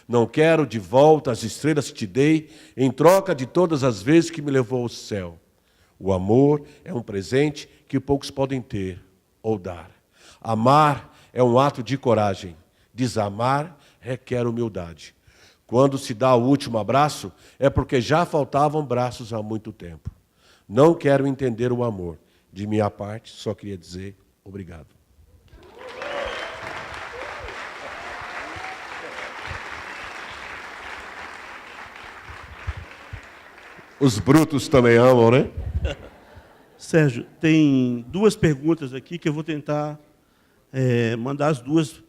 Não quero de volta as estrelas que te dei em troca de todas as vezes que me levou ao céu. O amor é um presente que poucos podem ter ou dar. Amar é um ato de coragem. Desamar requer humildade. Quando se dá o último abraço, é porque já faltavam braços há muito tempo. Não quero entender o amor. De minha parte, só queria dizer obrigado. Os brutos também amam, né? Sérgio, tem duas perguntas aqui que eu vou tentar mandar as duas.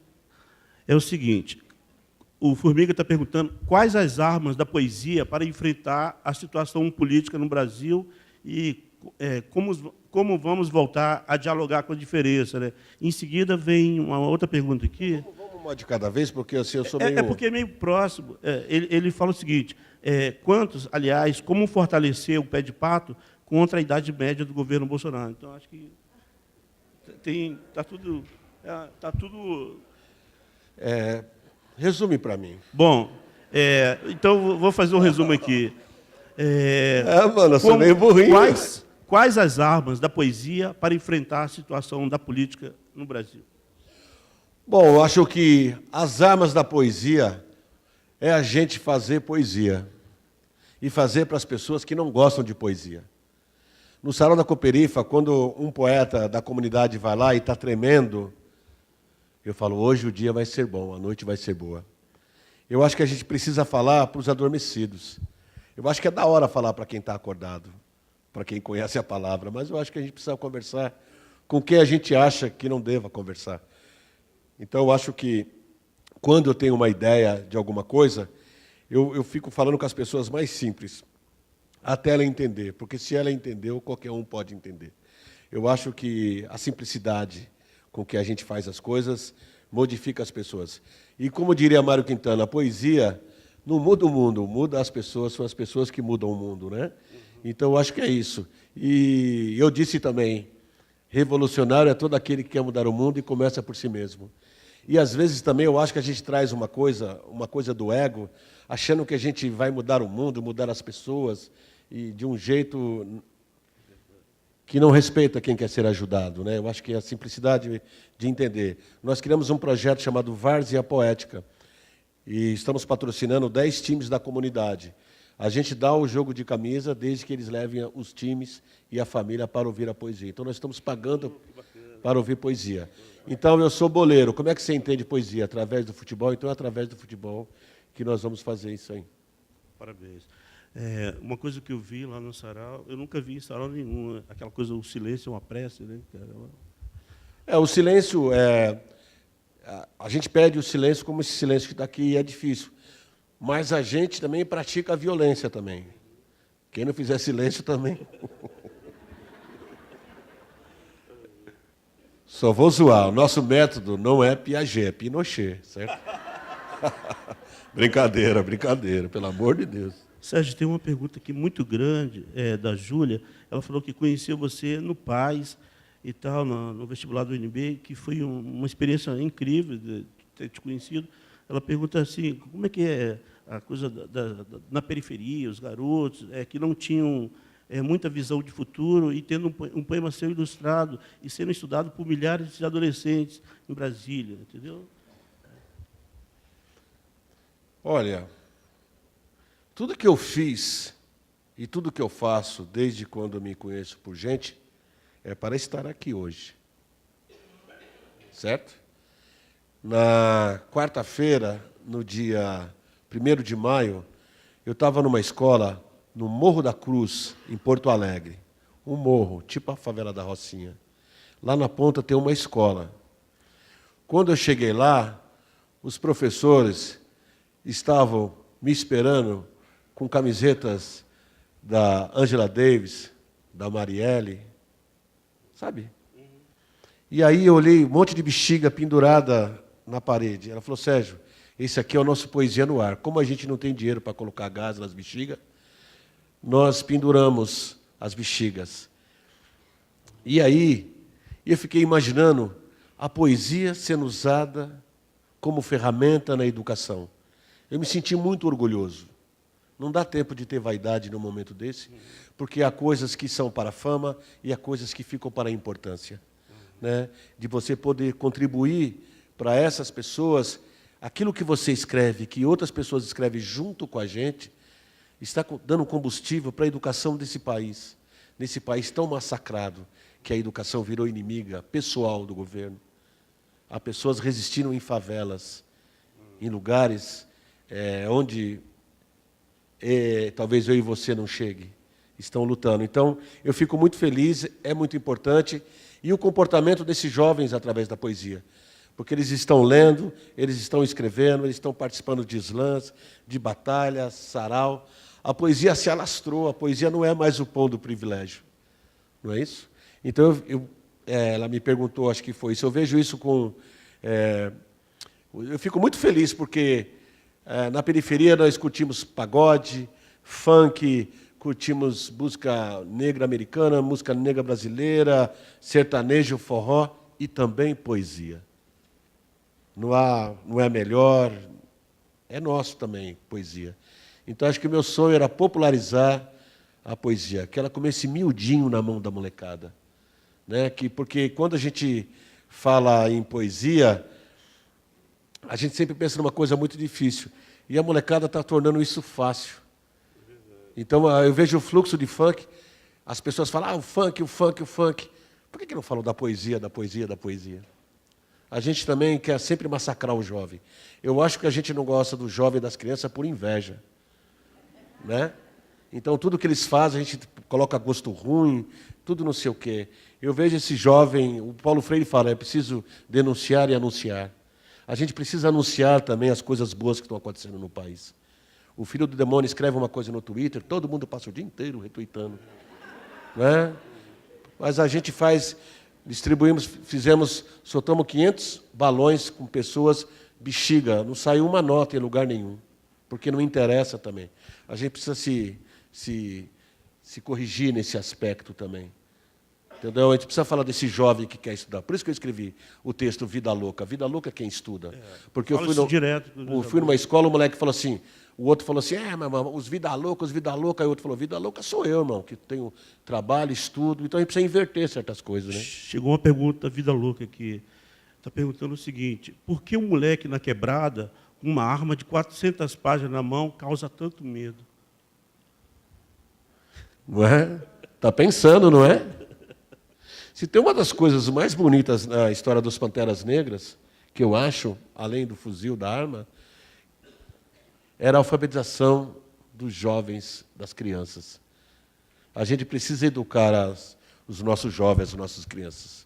É o seguinte, o Formiga está perguntando quais as armas da poesia para enfrentar a situação política no Brasil e como vamos voltar a dialogar com a diferença, né? Em seguida, vem uma outra pergunta aqui. Vamos uma de cada vez, porque assim, eu sou meio... É porque é meio próximo. Ele fala o seguinte, como fortalecer o pé de pato contra a idade média do governo Bolsonaro? Então, acho que está tudo... Resume para mim. Bom, então vou fazer um resumo aqui. Mano, eu sou meio burrinho. Quais as armas da poesia para enfrentar a situação da política no Brasil? Bom, eu acho que as armas da poesia é a gente fazer poesia. E fazer para as pessoas que não gostam de poesia. No Salão da Cooperifa, quando um poeta da comunidade vai lá e está tremendo, eu falo, hoje o dia vai ser bom, a noite vai ser boa. Eu acho que a gente precisa falar para os adormecidos. Eu acho que é da hora falar para quem está acordado, para quem conhece a palavra, mas eu acho que a gente precisa conversar com quem a gente acha que não deva conversar. Então, eu acho que, quando eu tenho uma ideia de alguma coisa, eu fico falando com as pessoas mais simples, até ela entender, porque se ela entendeu, qualquer um pode entender. Eu acho que a simplicidade com que a gente faz as coisas modifica as pessoas. E como diria Mário Quintana, a poesia não muda o mundo, muda as pessoas, são as pessoas que mudam o mundo, né? Então, eu acho que é isso. E eu disse também, revolucionário é todo aquele que quer mudar o mundo e começa por si mesmo. E, às vezes, também eu acho que a gente traz uma coisa do ego, achando que a gente vai mudar o mundo, mudar as pessoas, e de um jeito que não respeita quem quer ser ajudado, né? Eu acho que é a simplicidade de entender. Nós criamos um projeto chamado Várzea Poética, e estamos patrocinando 10 times da comunidade. A gente dá o jogo de camisa desde que eles levem os times e a família para ouvir a poesia. Então, nós estamos pagando para ouvir poesia. Então, eu sou boleiro. Como é que você entende poesia? Através do futebol? Então, é através do futebol que nós vamos fazer isso aí. Parabéns. Uma coisa que eu vi lá no sarau, eu nunca vi em sarau nenhum, aquela coisa, o silêncio é uma prece, né? O silêncio, a gente pede o silêncio como esse silêncio que está aqui, e é difícil. Mas a gente também pratica a violência também. Quem não fizer silêncio também. Só vou zoar. O nosso método não é Piaget, é Pinochet, certo? Brincadeira, brincadeira, pelo amor de Deus. Sérgio, tem uma pergunta aqui muito grande, da Júlia. Ela falou que conheceu você no PAS e tal, no vestibular do UNB, que foi uma experiência incrível de ter te conhecido. Ela pergunta assim, como é que é a coisa na periferia, os garotos que não tinham muita visão de futuro e tendo um poema seu ilustrado e sendo estudado por milhares de adolescentes em Brasília, entendeu? Olha, tudo que eu fiz e tudo que eu faço desde quando eu me conheço por gente é para estar aqui hoje. Certo? Na quarta-feira, no dia 1º de maio, eu estava numa escola no Morro da Cruz, em Porto Alegre. Um morro, tipo a favela da Rocinha. Lá na ponta tem uma escola. Quando eu cheguei lá, os professores estavam me esperando com camisetas da Angela Davis, da Marielle, sabe? E aí eu olhei um monte de bexiga pendurada na parede. Ela falou, Sérgio, esse aqui é o nosso Poesia no Ar. Como a gente não tem dinheiro para colocar gás nas bexigas, nós penduramos as bexigas. E aí eu fiquei imaginando a poesia sendo usada como ferramenta na educação. Eu me senti muito orgulhoso. Não dá tempo de ter vaidade num momento desse, porque há coisas que são para a fama e há coisas que ficam para a importância. Né? De você poder contribuir para essas pessoas, aquilo que você escreve, que outras pessoas escrevem junto com a gente, está dando combustível para a educação desse país. Nesse país tão massacrado, que a educação virou inimiga pessoal do governo. Há pessoas resistindo em favelas, em lugares onde talvez eu e você não chegue. Estão lutando. Então, eu fico muito feliz, é muito importante. E o comportamento desses jovens através da poesia. Porque eles estão lendo, eles estão escrevendo, eles estão participando de slams, de batalhas, sarau. A poesia se alastrou, a poesia não é mais o pão do privilégio. Não é isso? Então, ela me perguntou, acho que foi isso. Eu vejo isso com... eu fico muito feliz, porque na periferia nós curtimos pagode, funk, curtimos música negra americana, música negra brasileira, sertanejo, forró e também poesia. Não é melhor, é nosso também, poesia. Então, acho que o meu sonho era popularizar a poesia, que ela comesse miudinho na mão da molecada. Né? Porque quando a gente fala em poesia, a gente sempre pensa numa coisa muito difícil. E a molecada está tornando isso fácil. Então, eu vejo o fluxo de funk, as pessoas falam, o funk, o funk, o funk. Por que não falam da poesia, da poesia, da poesia? A gente também quer sempre massacrar o jovem. Eu acho que a gente não gosta do jovem e das crianças por inveja. Né? Então, tudo que eles fazem, a gente coloca gosto ruim, tudo não sei o quê. Eu vejo esse jovem, o Paulo Freire fala, é preciso denunciar e anunciar. A gente precisa anunciar também as coisas boas que estão acontecendo no país. O filho do demônio escreve uma coisa no Twitter, todo mundo passa o dia inteiro retweetando. Né? Mas a gente soltamos 500 balões com pessoas bexiga, não saiu uma nota em lugar nenhum, porque não interessa também. A gente precisa se corrigir nesse aspecto também. Entendeu? A gente precisa falar desse jovem que quer estudar. Por isso que eu escrevi o texto Vida Louca. Vida Louca é quem estuda. Porque eu fui numa escola, o moleque falou assim, o outro falou assim, os vida louca, aí o outro falou, vida louca sou eu, irmão, que tenho trabalho, estudo, então a gente precisa inverter certas coisas. Né? Chegou uma pergunta, Vida Louca, aqui. Está perguntando o seguinte, por que um moleque na quebrada, com uma arma de 400 páginas na mão, causa tanto medo? Não é? Está pensando, não é? Se tem uma das coisas mais bonitas na história dos Panteras Negras, que eu acho, além do fuzil, da arma, era a alfabetização dos jovens, das crianças. A gente precisa educar os nossos jovens, as nossas crianças.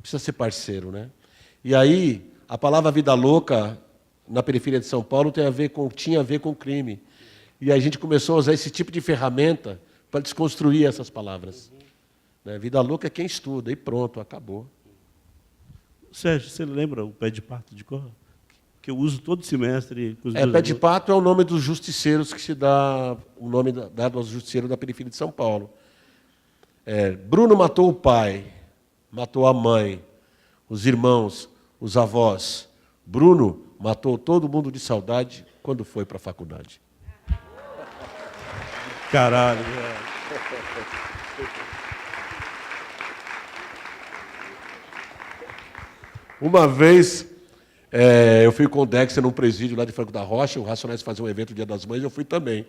Precisa ser parceiro, né? E aí, a palavra vida louca, na periferia de São Paulo, tinha a ver com crime. E a gente começou a usar esse tipo de ferramenta para desconstruir essas palavras. Né? Vida louca é quem estuda, e pronto, acabou. Sérgio, você lembra o pé de pato de cor? Que eu uso todo semestre. Com os meus Pé de alunos. pato é o nome dos justiceiros que se dá, o nome dado aos justiceiros da periferia de São Paulo. Bruno matou o pai, matou a mãe, os irmãos, os avós. Bruno matou todo mundo de saudade quando foi para a faculdade. Caralho. Uma vez, eu fui com o Dexter num presídio lá de Franco da Rocha, o Racionais fazia um evento no Dia das Mães, eu fui também.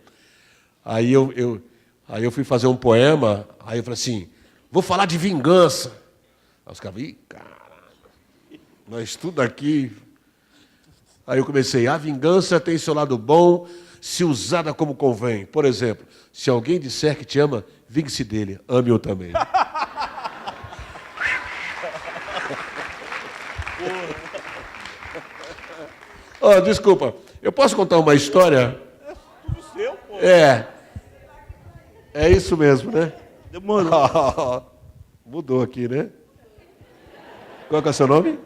Aí eu fui fazer um poema, aí eu falei assim, vou falar de vingança. Aí os caras, ih, caralho, nós tudo aqui. Aí eu comecei, a vingança tem seu lado bom, se usada como convém. Por exemplo, se alguém disser que te ama, vingue-se dele, ame-o também. Oh, desculpa, eu posso contar uma história? Tudo seu, pô. É isso mesmo, né? Demorou. Mudou aqui, né? Qual que é o seu nome?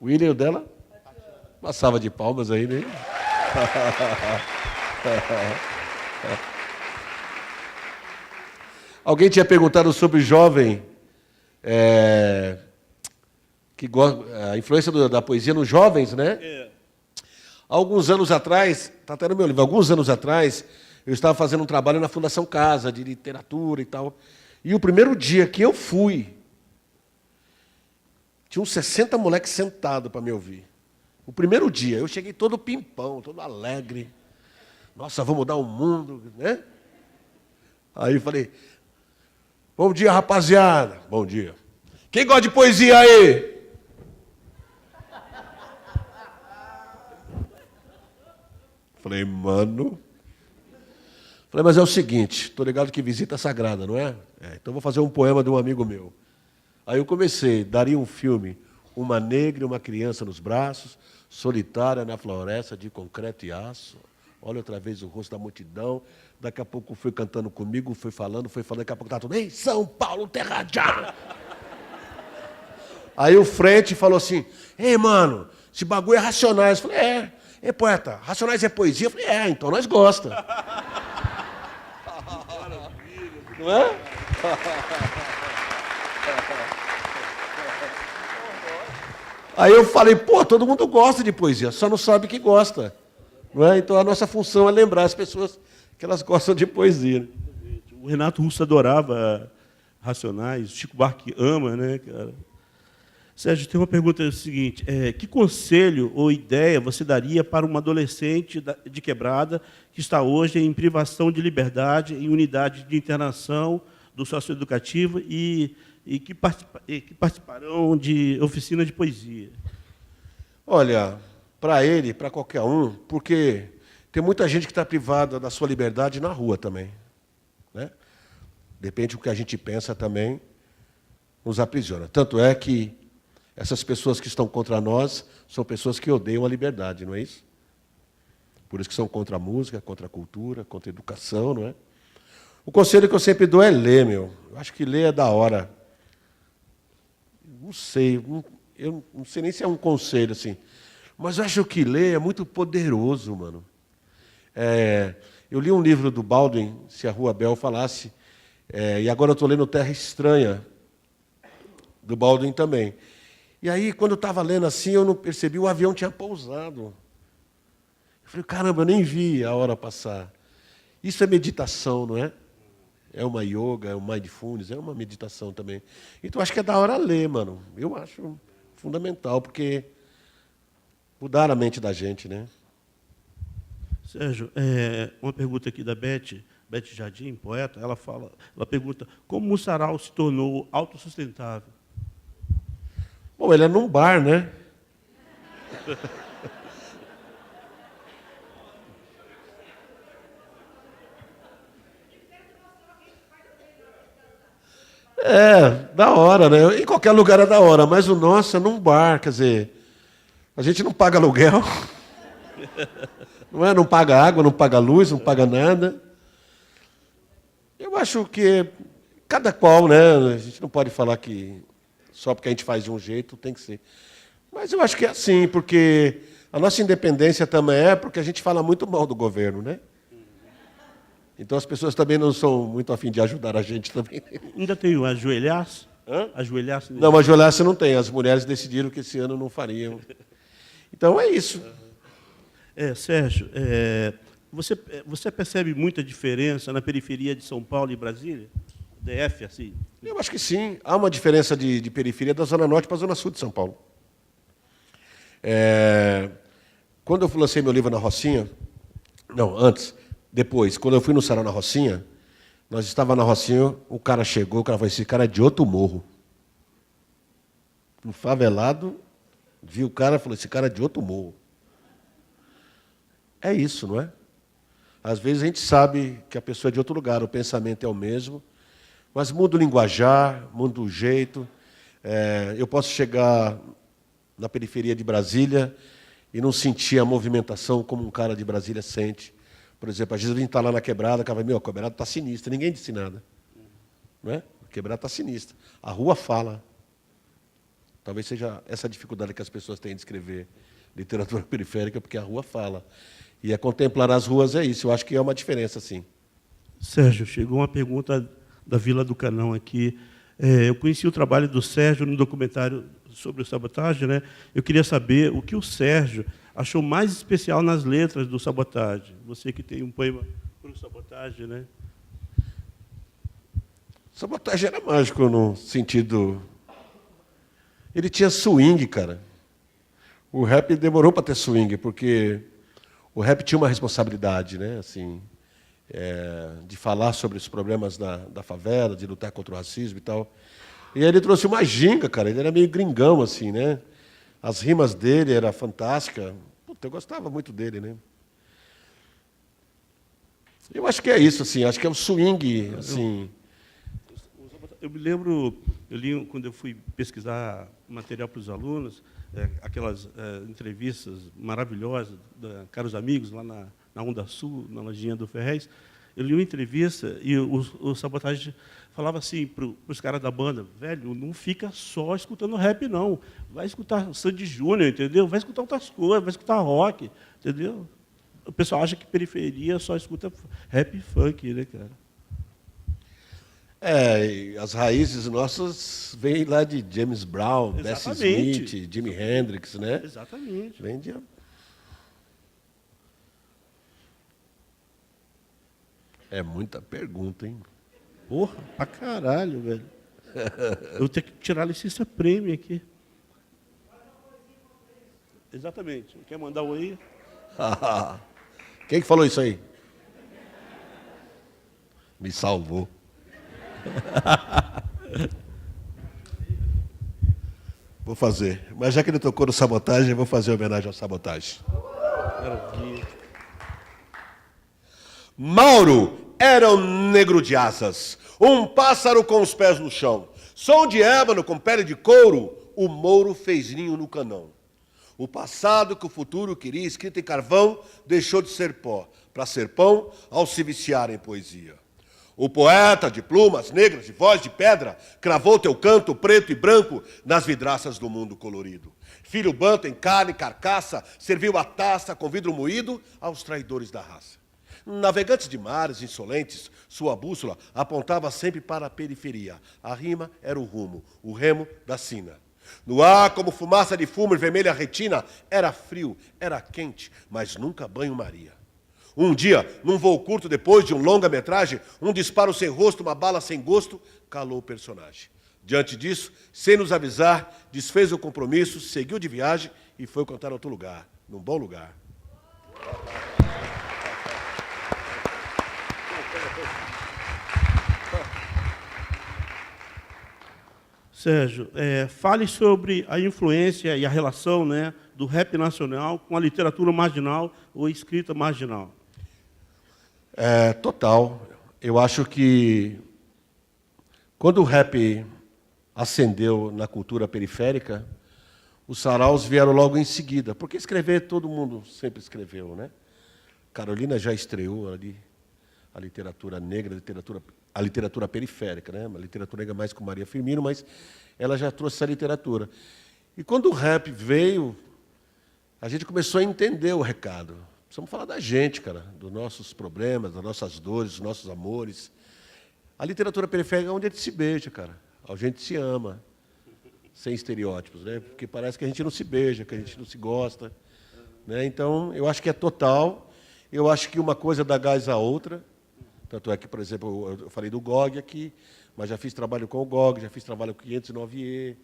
William dela? Uma salva de palmas aí, né? Alguém tinha perguntado sobre jovem, que gosta, a influência da poesia nos jovens, né? Alguns anos atrás, está até no meu livro, alguns anos atrás, eu estava fazendo um trabalho na Fundação Casa, de literatura e tal. E o primeiro dia que eu fui, tinha uns 60 moleques sentados para me ouvir. O primeiro dia, eu cheguei todo pimpão, todo alegre. Nossa, vamos mudar o mundo, né? Aí eu falei, bom dia, rapaziada. Bom dia. Quem gosta de poesia aí? Falei, mano. Falei, mas é o seguinte, estou ligado que visita é sagrada, não é? Então vou fazer um poema de um amigo meu. Aí eu comecei, daria um filme, uma negra e uma criança nos braços, solitária na floresta de concreto e aço. Olha outra vez o rosto da multidão. Daqui a pouco foi cantando comigo, foi falando, daqui a pouco estava tudo, ei, São Paulo, terra de ar. Aí o Frente falou assim, ei, mano, esse bagulho é Racionais. Eu falei, poeta, Racionais é poesia? Eu falei, então nós gosta. Não é? Aí eu falei, todo mundo gosta de poesia, só não sabe que gosta. Não é? Então a nossa função é lembrar as pessoas que elas gostam de poesia. O Renato Russo adorava Racionais, Chico Buarque ama, né, cara? Sérgio, tem uma pergunta seguinte, que conselho ou ideia você daria para um adolescente de Quebrada que está hoje em privação de liberdade, em unidade de internação do socioeducativo e que participarão de oficina de poesia? Olha, para ele, para qualquer um, porque tem muita gente que está privada da sua liberdade na rua também. Né? Depende do que a gente pensa também, nos aprisiona. Tanto é que essas pessoas que estão contra nós são pessoas que odeiam a liberdade, não é isso? Por isso que são contra a música, contra a cultura, contra a educação, não é? O conselho que eu sempre dou é ler, meu. Eu acho que ler é da hora. Não sei, eu não sei nem se é um conselho assim, mas eu acho que ler é muito poderoso, mano. Eu li um livro do Baldwin, Se a Rua Bel Falasse, e agora eu estou lendo Terra Estranha, do Baldwin também. E aí, quando eu estava lendo assim, eu não percebi, o avião tinha pousado. Eu falei, caramba, eu nem vi a hora passar. Isso é meditação, não é? É uma yoga, é um mindfulness, é uma meditação também. Então, acho que é da hora ler, mano. Eu acho fundamental, porque mudar a mente da gente, né? Sérgio, uma pergunta aqui da Beth. Beth Jardim, poeta, ela pergunta como o sarau se tornou autossustentável. Bom, ele é num bar, né? Da hora, né? Em qualquer lugar é da hora, mas o nosso é num bar, quer dizer, a gente não paga aluguel, não paga água, não paga luz, não paga nada. Eu acho que cada qual, né? A gente não pode falar que só porque a gente faz de um jeito tem que ser. Mas eu acho que é assim, porque a nossa independência também é porque a gente fala muito mal do governo, né? Então as pessoas também não são muito afim de ajudar a gente também. Ainda tem o ajoelhar-se? Ajoelhar-se? Não, mas ajoelhar-se não tem. As mulheres decidiram que esse ano não fariam. Então é isso. Sérgio, você percebe muita diferença na periferia de São Paulo e Brasília? DF, assim? Eu acho que sim. Há uma diferença de periferia da Zona Norte para a Zona Sul de São Paulo. Quando eu lancei meu livro na Rocinha, não, antes, depois, quando eu fui no Sarau na Rocinha, nós estávamos na Rocinha, o cara chegou, o cara falou, esse cara é de outro morro. Um favelado, viu o cara e falou, esse cara é de outro morro. É isso, não é? Às vezes a gente sabe que a pessoa é de outro lugar, o pensamento é o mesmo, mas muda o linguajar, muda o jeito. Eu posso chegar na periferia de Brasília e não sentir a movimentação como um cara de Brasília sente. Por exemplo, às vezes a gente está lá na quebrada, o cara vai, a quebrada está sinistra, ninguém disse nada. Não é? A quebrada está sinistra. A rua fala. Talvez seja essa dificuldade que as pessoas têm de escrever literatura periférica, porque a rua fala. E contemplar as ruas é isso, eu acho que é uma diferença, sim. Sérgio, chegou uma pergunta da Vila do Canão aqui. Eu conheci o trabalho do Sérgio no documentário sobre o Sabotagem, né? Eu queria saber o que o Sérgio achou mais especial nas letras do Sabotagem. Você que tem um poema para o Sabotagem, né? Sabotagem era mágico no sentido... Ele tinha swing, cara. O rap demorou para ter swing, porque o rap tinha uma responsabilidade, né? Assim, de falar sobre os problemas da favela, de lutar contra o racismo e tal. E aí ele trouxe uma ginga, cara. Ele era meio gringão, assim, né? As rimas dele eram fantásticas. Puta, eu gostava muito dele, né? Eu acho que é isso, assim. Acho que é um swing, assim. Eu me lembro, eu li quando eu fui pesquisar material para os alunos, aquelas entrevistas maravilhosas da Caros Amigos, lá na Onda Sul, na lojinha do Ferrez. Eu li uma entrevista e o Sabotagem falava assim para os caras da banda, velho, não fica só escutando rap, não. Vai escutar Sandy Júnior, entendeu? Vai escutar outras coisas, vai escutar rock, entendeu? O pessoal acha que periferia só escuta rap e funk, né, cara? As raízes nossas vêm lá de James Brown, Bessie Smith, Jimi Hendrix, né? Exatamente. Vem de... É muita pergunta, hein? Porra, pra caralho, velho. Eu vou ter que tirar a licença prêmio aqui. Exatamente. Quer mandar o aí? Quem que falou isso aí? Me salvou. Vou fazer. Mas já que ele tocou no Sabotagem, eu vou fazer homenagem ao Sabotagem. Mauro era um negro de asas, um pássaro com os pés no chão. Som de ébano com pele de couro, o Mouro fez ninho no canão. O passado que o futuro queria escrito em carvão deixou de ser pó, para ser pão ao se viciar em poesia. O poeta de plumas negras, de voz de pedra, cravou teu canto preto e branco nas vidraças do mundo colorido. Filho banto em carne e carcaça, serviu a taça com vidro moído aos traidores da raça. Navegantes de mares insolentes, sua bússola apontava sempre para a periferia. A rima era o rumo, o remo da sina. No ar, como fumaça de fumo e vermelha retina, era frio, era quente, mas nunca banho-maria. Um dia, num voo curto depois de um longa-metragem, um disparo sem rosto, uma bala sem gosto, calou o personagem. Diante disso, sem nos avisar, desfez o compromisso, seguiu de viagem e foi cantar em outro lugar, num bom lugar. Sérgio, fale sobre a influência e a relação, né, do rap nacional com a literatura marginal ou escrita marginal. Total. Eu acho que quando o rap ascendeu na cultura periférica, os saraus vieram logo em seguida. Porque escrever, todo mundo sempre escreveu, né? Carolina já estreou ali a literatura negra, a literatura periférica, né? A literatura negra mais com Maria Firmino, mas ela já trouxe essa literatura. E quando o rap veio, a gente começou a entender o recado. Precisamos falar da gente, cara, dos nossos problemas, das nossas dores, dos nossos amores. A literatura periférica é onde a gente se beija, cara. A gente se ama, sem estereótipos, né? Porque parece que a gente não se beija, que a gente não se gosta, né? Então, eu acho que é total. Eu acho que uma coisa dá gás à outra. Tanto é que, por exemplo, eu falei do GOG aqui, mas já fiz trabalho com o GOG, já fiz trabalho com 509E,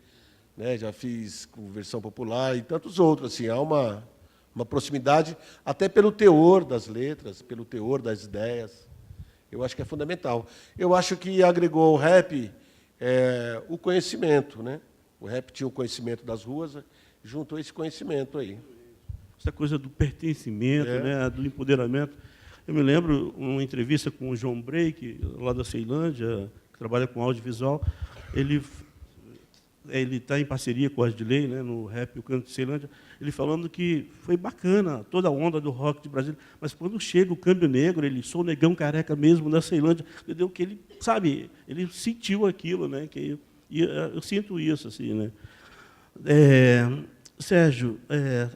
né? Já fiz com versão popular e tantos outros. Assim, há uma proximidade, até pelo teor das letras, pelo teor das ideias. Eu acho que é fundamental. Eu acho que agregou ao rap o conhecimento, né? O rap tinha o conhecimento das ruas, juntou esse conhecimento aí. Essa coisa do pertencimento, né, do empoderamento. Eu me lembro uma entrevista com o João Break, lá da Ceilândia, que trabalha com audiovisual. Ele está em parceria com a Asdilei, né, no rap O Canto de Ceilândia, ele falando que foi bacana toda a onda do rock de Brasília, mas quando chega o Câmbio Negro, ele sou o negão careca mesmo na Ceilândia, entendeu? Que ele, sabe, ele sentiu aquilo, né? E eu sinto isso, assim, né? Sérgio,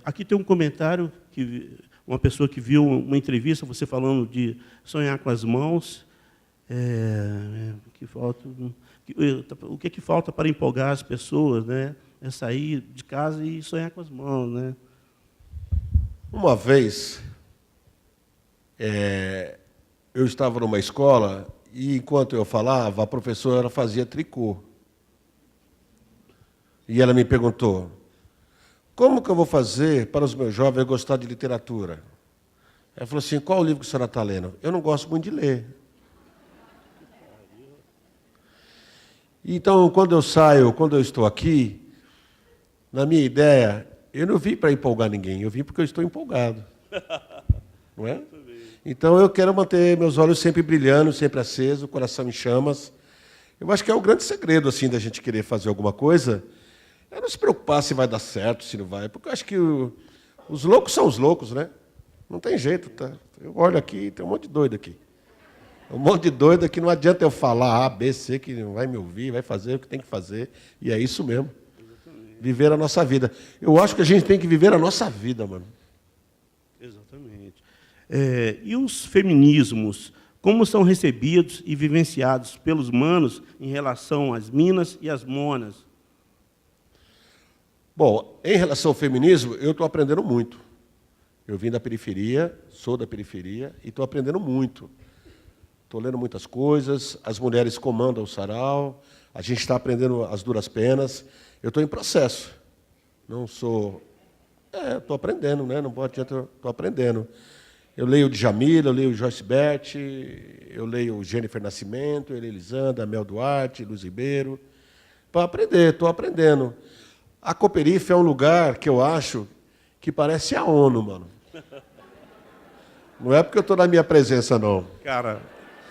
aqui tem um comentário que uma pessoa que viu uma entrevista, você falando de sonhar com as mãos, o que falta para empolgar as pessoas, né? É sair de casa e sonhar com as mãos, né? Uma vez, eu estava numa escola e, enquanto eu falava, a professora fazia tricô. E ela me perguntou, como que eu vou fazer para os meus jovens gostar de literatura? Ela falou assim, qual o livro que a senhora está lendo? Eu não gosto muito de ler. Então, quando eu estou aqui, na minha ideia, eu não vim para empolgar ninguém, eu vim porque eu estou empolgado. Não é? Então, eu quero manter meus olhos sempre brilhando, sempre acesos, o coração em chamas. Eu acho que é o grande segredo assim, da gente querer fazer alguma coisa, é não se preocupar se vai dar certo, se não vai, porque eu acho que os loucos são os loucos, né? Não tem jeito, tá? Eu olho aqui, tem um monte de doido aqui. Um monte de doido aqui, não adianta eu falar A, B, C, que não vai me ouvir, vai fazer o que tem que fazer, e é isso mesmo. Exatamente. Viver a nossa vida. Eu acho que a gente tem que viver a nossa vida, mano. Exatamente. E os feminismos, como são recebidos e vivenciados pelos manos em relação às minas e às monas? Bom, em relação ao feminismo, eu estou aprendendo muito. Eu vim da periferia, sou da periferia, e estou aprendendo muito. Estou lendo muitas coisas, as mulheres comandam o sarau, a gente está aprendendo as duras penas. Eu estou em processo. Não sou... estou aprendendo, né? Não pode adiantar, estou aprendendo. Eu leio o Djamila, eu leio o Joyce Bert, eu leio o Jennifer Nascimento, Elisandra, Mel Duarte, Luz Ribeiro. Para aprender, estou aprendendo. A Cooperife é um lugar que eu acho que parece a ONU, mano. Não é porque eu estou na minha presença, não. Cara,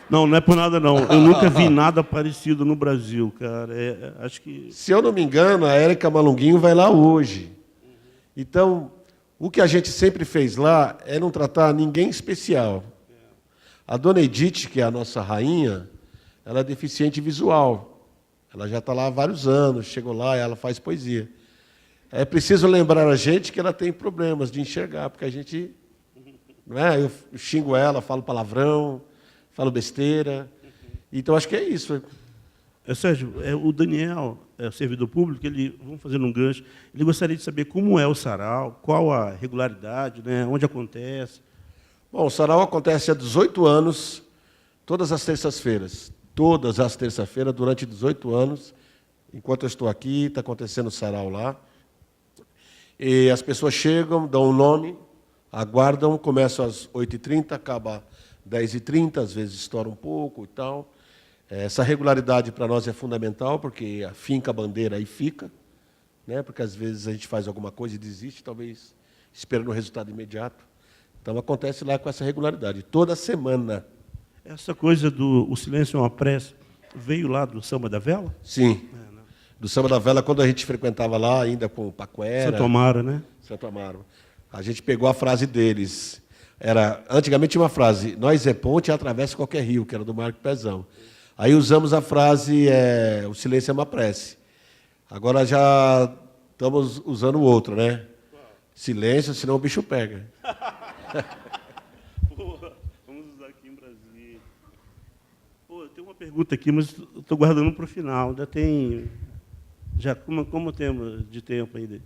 não é por nada, não. Eu nunca vi nada parecido no Brasil, cara. Acho que... Se eu não me engano, a Érica Malunguinho vai lá hoje. Então, o que a gente sempre fez lá é não tratar ninguém especial. A dona Edith, que é a nossa rainha, ela é deficiente visual. Ela já está lá há vários anos, chegou lá e ela faz poesia. É preciso lembrar a gente que ela tem problemas de enxergar, porque a gente... Não é? Eu xingo ela, falo palavrão, falo besteira. Então, acho que é isso. Sérgio, o Daniel, servidor público, vamos fazer um gancho, ele gostaria de saber como é o sarau, qual a regularidade, né, onde acontece. Bom, o sarau acontece há 18 anos, todas as terças-feiras. Todas as terças-feiras, durante 18 anos. Enquanto eu estou aqui, está acontecendo o sarau lá. E as pessoas chegam, dão um nome, aguardam, começam às 8h30, acaba às 10h30, às vezes estoura um pouco e tal. Essa regularidade para nós é fundamental, porque finca a bandeira e fica, né? Porque às vezes a gente faz alguma coisa e desiste, talvez esperando o resultado imediato. Então acontece lá com essa regularidade, toda semana. Essa coisa do o silêncio é uma prece veio lá do Samba da Vela? Sim. Do Samba da Vela, quando a gente frequentava lá, ainda com o Paquera. Santo Amaro, né? Santo Amaro. A gente pegou a frase deles. Antigamente tinha uma frase, nós é ponte e atravessa qualquer rio, que era do Marco Pezão. Aí usamos a frase, o silêncio é uma prece. Agora já estamos usando outra, né? Silêncio, senão o bicho pega. Porra, vamos usar aqui em Brasília. Pô, tem uma pergunta aqui, mas estou guardando para o final. Ainda tem... Já, como temos de tempo ainda?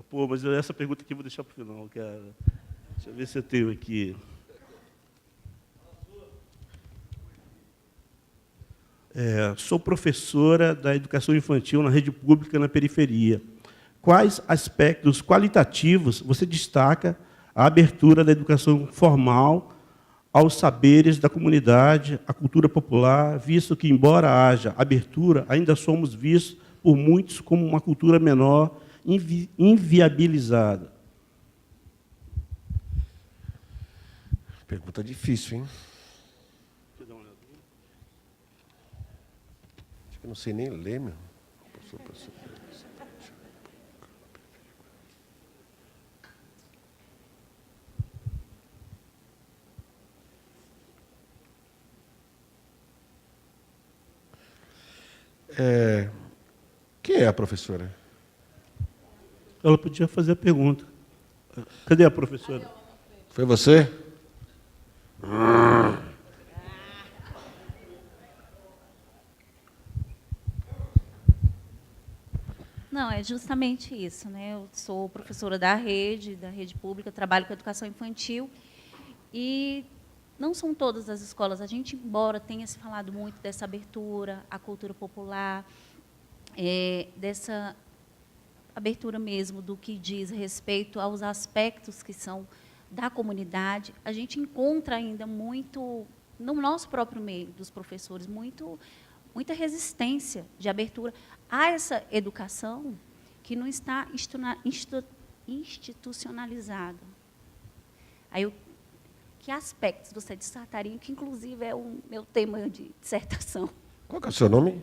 Pô, mas essa pergunta aqui eu vou deixar para o final, cara. Deixa eu ver se eu tenho aqui. Sou professora da educação infantil na rede pública na periferia. Quais aspectos qualitativos você destaca a abertura da educação formal aos saberes da comunidade, à cultura popular, visto que, embora haja abertura, ainda somos vistos por muitos como uma cultura menor, inviabilizada? Pergunta difícil, hein? Acho que eu não sei nem ler, meu. Quem é a professora? Ela podia fazer a pergunta. Cadê a professora? Foi você? Não, é justamente isso, né? Eu sou professora da rede pública, trabalho com educação infantil, e não são todas as escolas. A gente, embora tenha se falado muito dessa abertura à cultura popular, dessa abertura mesmo do que diz respeito aos aspectos que são da comunidade, a gente encontra ainda muito, no nosso próprio meio dos professores, muita resistência de abertura a essa educação que não está institucionalizada. Aí, que aspectos você destacaria, que inclusive é o meu tema de dissertação? Qual que é o seu nome?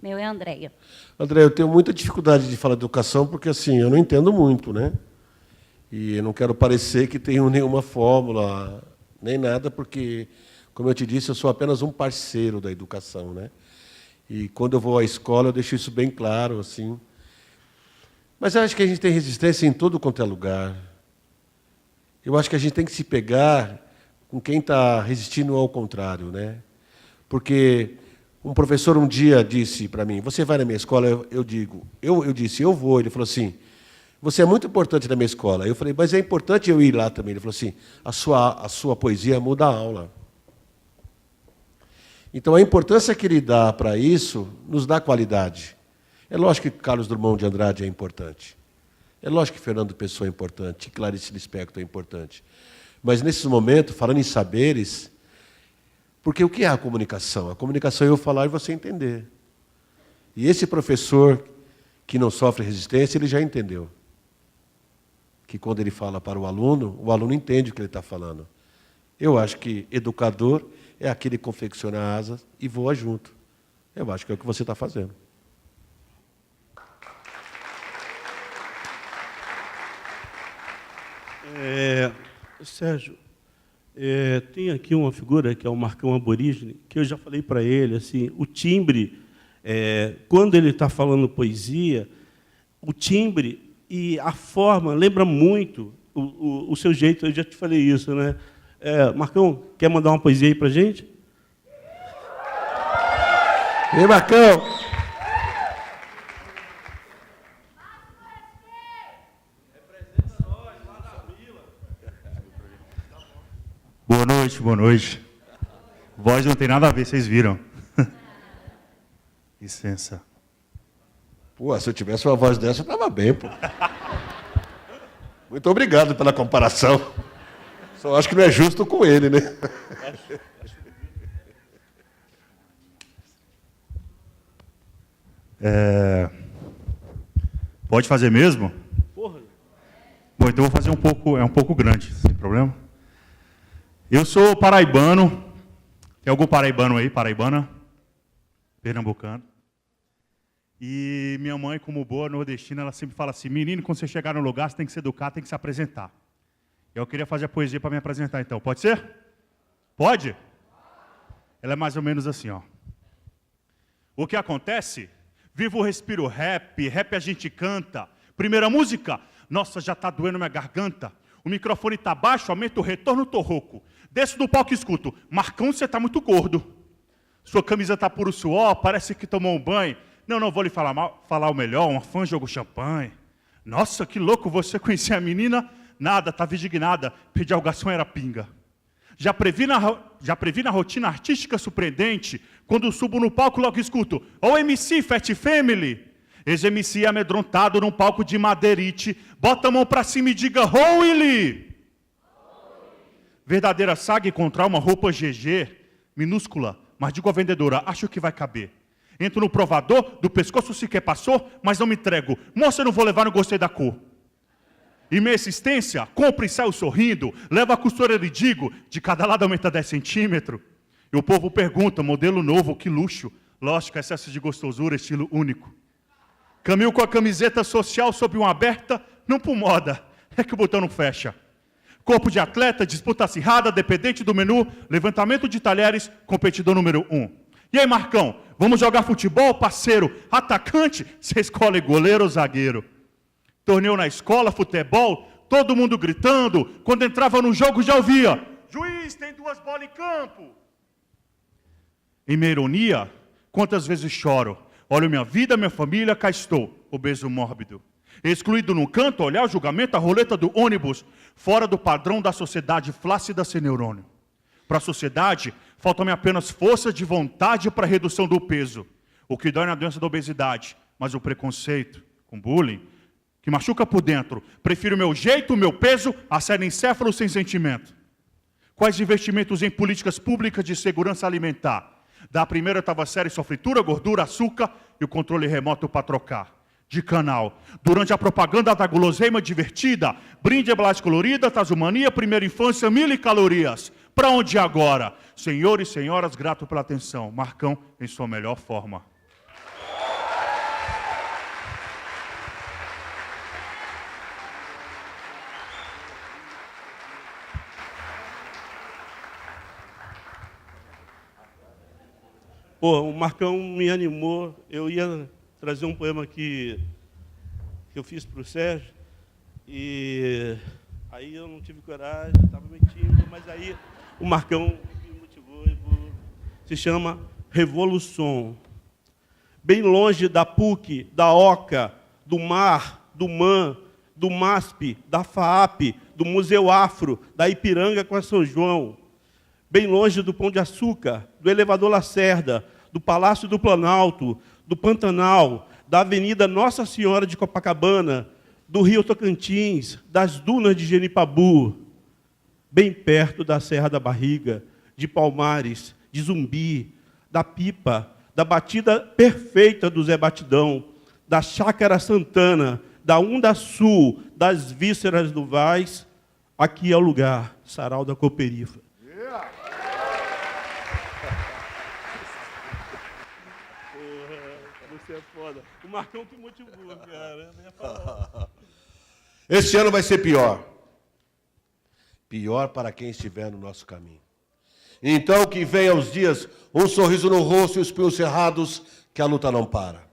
Meu é Andréia. André, eu tenho muita dificuldade de falar de educação, porque assim, eu não entendo muito, né? E eu não quero parecer que tenho nenhuma fórmula, nem nada, porque, como eu te disse, eu sou apenas um parceiro da educação, né? E quando eu vou à escola, eu deixo isso bem claro, assim. Mas eu acho que a gente tem resistência em todo quanto é lugar. Eu acho que a gente tem que se pegar com quem está resistindo ao contrário, né? Porque um professor um dia disse para mim, você vai na minha escola? Eu disse, eu vou. Ele falou assim, você é muito importante na minha escola. Eu falei, mas é importante eu ir lá também. Ele falou assim, a sua poesia muda a aula. Então, a importância que ele dá para isso nos dá qualidade. É lógico que Carlos Drummond de Andrade é importante. É lógico que Fernando Pessoa é importante, que Clarice Lispector é importante. Mas, nesses momentos, falando em saberes, porque o que é a comunicação? A comunicação é eu falar e você entender. E esse professor que não sofre resistência, ele já entendeu. Que quando ele fala para o aluno entende o que ele está falando. Eu acho que educador é aquele que confecciona asas e voa junto. Eu acho que é o que você está fazendo. Sérgio, tem aqui uma figura que é o Marcão Aborígene, que eu já falei para ele, assim, o timbre, quando ele está falando poesia, o timbre e a forma lembra muito o seu jeito, eu já te falei isso, né? Marcão, quer mandar uma poesia aí para a gente? Vem, Marcão! Boa noite. Voz não tem nada a ver, vocês viram. Licença. Pô, se eu tivesse uma voz dessa, eu estava bem, pô. Muito obrigado pela comparação. Só acho que não é justo com ele, né? Pode fazer mesmo? Porra. Bom, então eu vou fazer um pouco grande, sem problema. Eu sou paraibano. Tem algum paraibano aí, paraibana? Pernambucano. E minha mãe, como boa nordestina, ela sempre fala assim: menino, quando você chegar no lugar, você tem que se educar, tem que se apresentar. Eu queria fazer a poesia para me apresentar, então. Pode ser? Pode? Ela é mais ou menos assim, ó. O que acontece? Vivo, respiro rap a gente canta. Primeira música, nossa, já tá doendo minha garganta. O microfone tá baixo, aumenta o retorno, tô rouco. Desço do palco e escuto: Marcão, você tá muito gordo. Sua camisa tá puro suor, parece que tomou um banho. Não vou lhe falar o melhor, uma fã jogou champanhe. Nossa, que louco, você conhecia a menina? Nada, estava indignada, pedir ao garçom era pinga. Já previ na rotina artística surpreendente, quando subo no palco logo escuto: Ô MC, Fat Family. Ex-MC amedrontado num palco de madeirite, bota a mão pra cima e diga: Holy! Verdadeira saga encontrar uma roupa GG, minúscula, mas digo à vendedora: acho que vai caber. Entro no provador, do pescoço sequer passou, mas não me entrego. Moça, eu não vou levar, não gostei da cor. E minha existência, compro e saio sorrindo, levo a costureira e digo: de cada lado aumenta 10 centímetros. E o povo pergunta: modelo novo, que luxo. Lógico, excesso de gostosura, estilo único. Caminho com a camiseta social sob uma aberta, não por moda, é que o botão não fecha. Corpo de atleta, disputa acirrada, dependente do menu, levantamento de talheres, competidor número 1. E aí, Marcão, vamos jogar futebol, parceiro? Atacante, você escolhe goleiro ou zagueiro? Torneio na escola, futebol, todo mundo gritando. Quando entrava no jogo já ouvia: juiz, tem 2 bolas em campo. Em minha ironia, quantas vezes choro? Olho minha vida, minha família, cá estou, obeso mórbido. Excluído num canto, olhar o julgamento, a roleta do ônibus, fora do padrão da sociedade flácida sem neurônio. Para a sociedade, falta-me apenas força de vontade para a redução do peso. O que dói na doença da obesidade, mas o preconceito, com bullying, que machuca por dentro. Prefiro o meu jeito, o meu peso, a ser encéfalo sem sentimento. Quais investimentos em políticas públicas de segurança alimentar? Da primeira oitava série, só fritura, gordura, açúcar e o controle remoto para trocar. De canal. Durante a propaganda da guloseima divertida, brinde embalagem colorida, tasumania, primeira infância, 1000 calorias. Para onde agora? Senhores e senhoras, grato pela atenção. Marcão em sua melhor forma. Pô, o Marcão me animou. Eu ia trazer um poema que eu fiz para o Sérgio, e aí eu não tive coragem, estava meio tímido, mas aí o Marcão me motivou. Se chama Revolução. Bem longe da PUC, da OCA, do MAR, do MAN, do MASP, da FAAP, do Museu Afro, da Ipiranga com a São João. Bem longe do Pão de Açúcar, do Elevador Lacerda, do Palácio do Planalto, do Pantanal, da Avenida Nossa Senhora de Copacabana, do Rio Tocantins, das dunas de Genipabu, bem perto da Serra da Barriga, de Palmares, de Zumbi, da Pipa, da batida perfeita do Zé Batidão, da Chácara Santana, da Unda Sul, das vísceras do Vaz, aqui é o lugar, Sarau da Cooperifa. Você é foda. O Marcão que motivou, cara. Eu ia falar. Esse ano vai ser pior. Pior para quem estiver no nosso caminho. Então que venha os dias, um sorriso no rosto e os punhos cerrados, que a luta não para.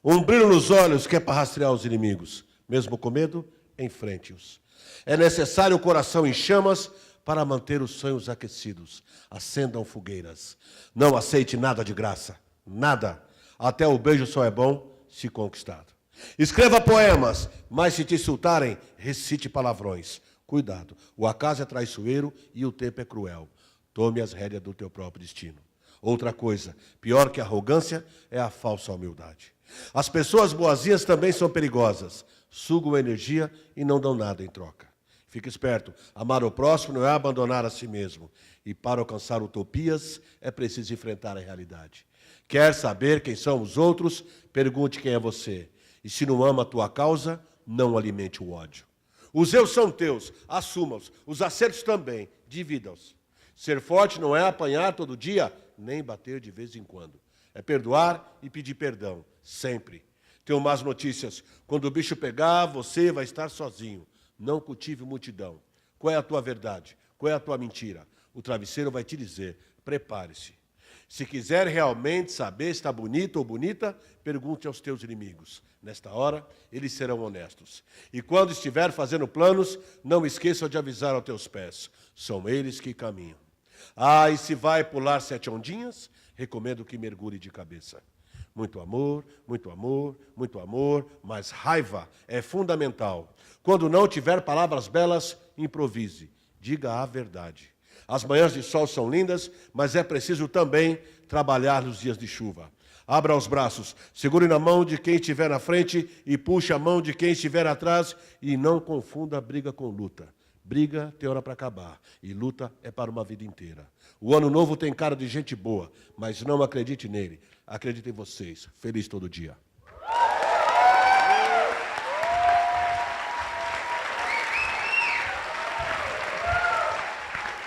Um brilho nos olhos que é para rastrear os inimigos. Mesmo com medo, enfrente-os. É necessário o coração em chamas para manter os sonhos aquecidos. Acendam fogueiras. Não aceite nada de graça. Nada. Até o beijo só é bom se conquistado. Escreva poemas, mas se te insultarem, recite palavrões. Cuidado, o acaso é traiçoeiro e o tempo é cruel. Tome as rédeas do teu próprio destino. Outra coisa, pior que a arrogância, é a falsa humildade. As pessoas boazinhas também são perigosas. Sugam a energia e não dão nada em troca. Fique esperto, amar o próximo não é abandonar a si mesmo. E para alcançar utopias, é preciso enfrentar a realidade. Quer saber quem são os outros? Pergunte quem é você. E se não ama a tua causa, não alimente o ódio. Os erros são teus, assuma-os. Os acertos também, divida-os. Ser forte não é apanhar todo dia, nem bater de vez em quando. É perdoar e pedir perdão, sempre. Tenho más notícias. Quando o bicho pegar, você vai estar sozinho. Não cultive multidão. Qual é a tua verdade? Qual é a tua mentira? O travesseiro vai te dizer, prepare-se. Se quiser realmente saber se está bonito ou bonita, pergunte aos teus inimigos. Nesta hora, eles serão honestos. E quando estiver fazendo planos, não esqueça de avisar aos teus pés. São eles que caminham. Ah, e se vai pular 7 ondinhas, recomendo que mergulhe de cabeça. Muito amor, muito amor, muito amor, mas raiva é fundamental. Quando não tiver palavras belas, improvise. Diga a verdade. As manhãs de sol são lindas, mas é preciso também trabalhar nos dias de chuva. Abra os braços, segure na mão de quem estiver na frente e puxe a mão de quem estiver atrás e não confunda briga com luta. Briga tem hora para acabar e luta é para uma vida inteira. O ano novo tem cara de gente boa, mas não acredite nele. Acredite em vocês. Feliz todo dia.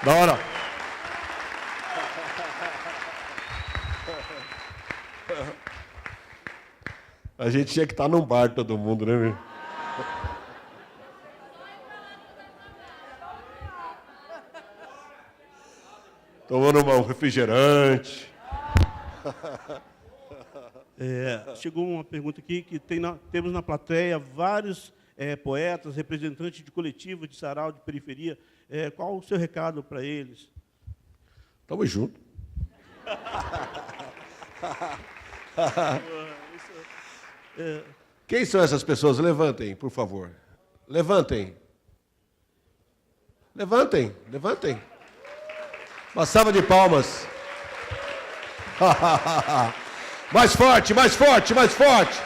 Da hora. A gente tinha que estar num bar, todo mundo, né, meu? Tomando um refrigerante. Chegou uma pergunta aqui que temos na plateia vários poetas, representantes de coletivos, de sarau, de periferia. Qual o seu recado para eles? Tamo junto. Quem são essas pessoas? Levantem, por favor. Levantem. Levantem, levantem. Uma salva de palmas. Mais forte, mais forte, mais forte.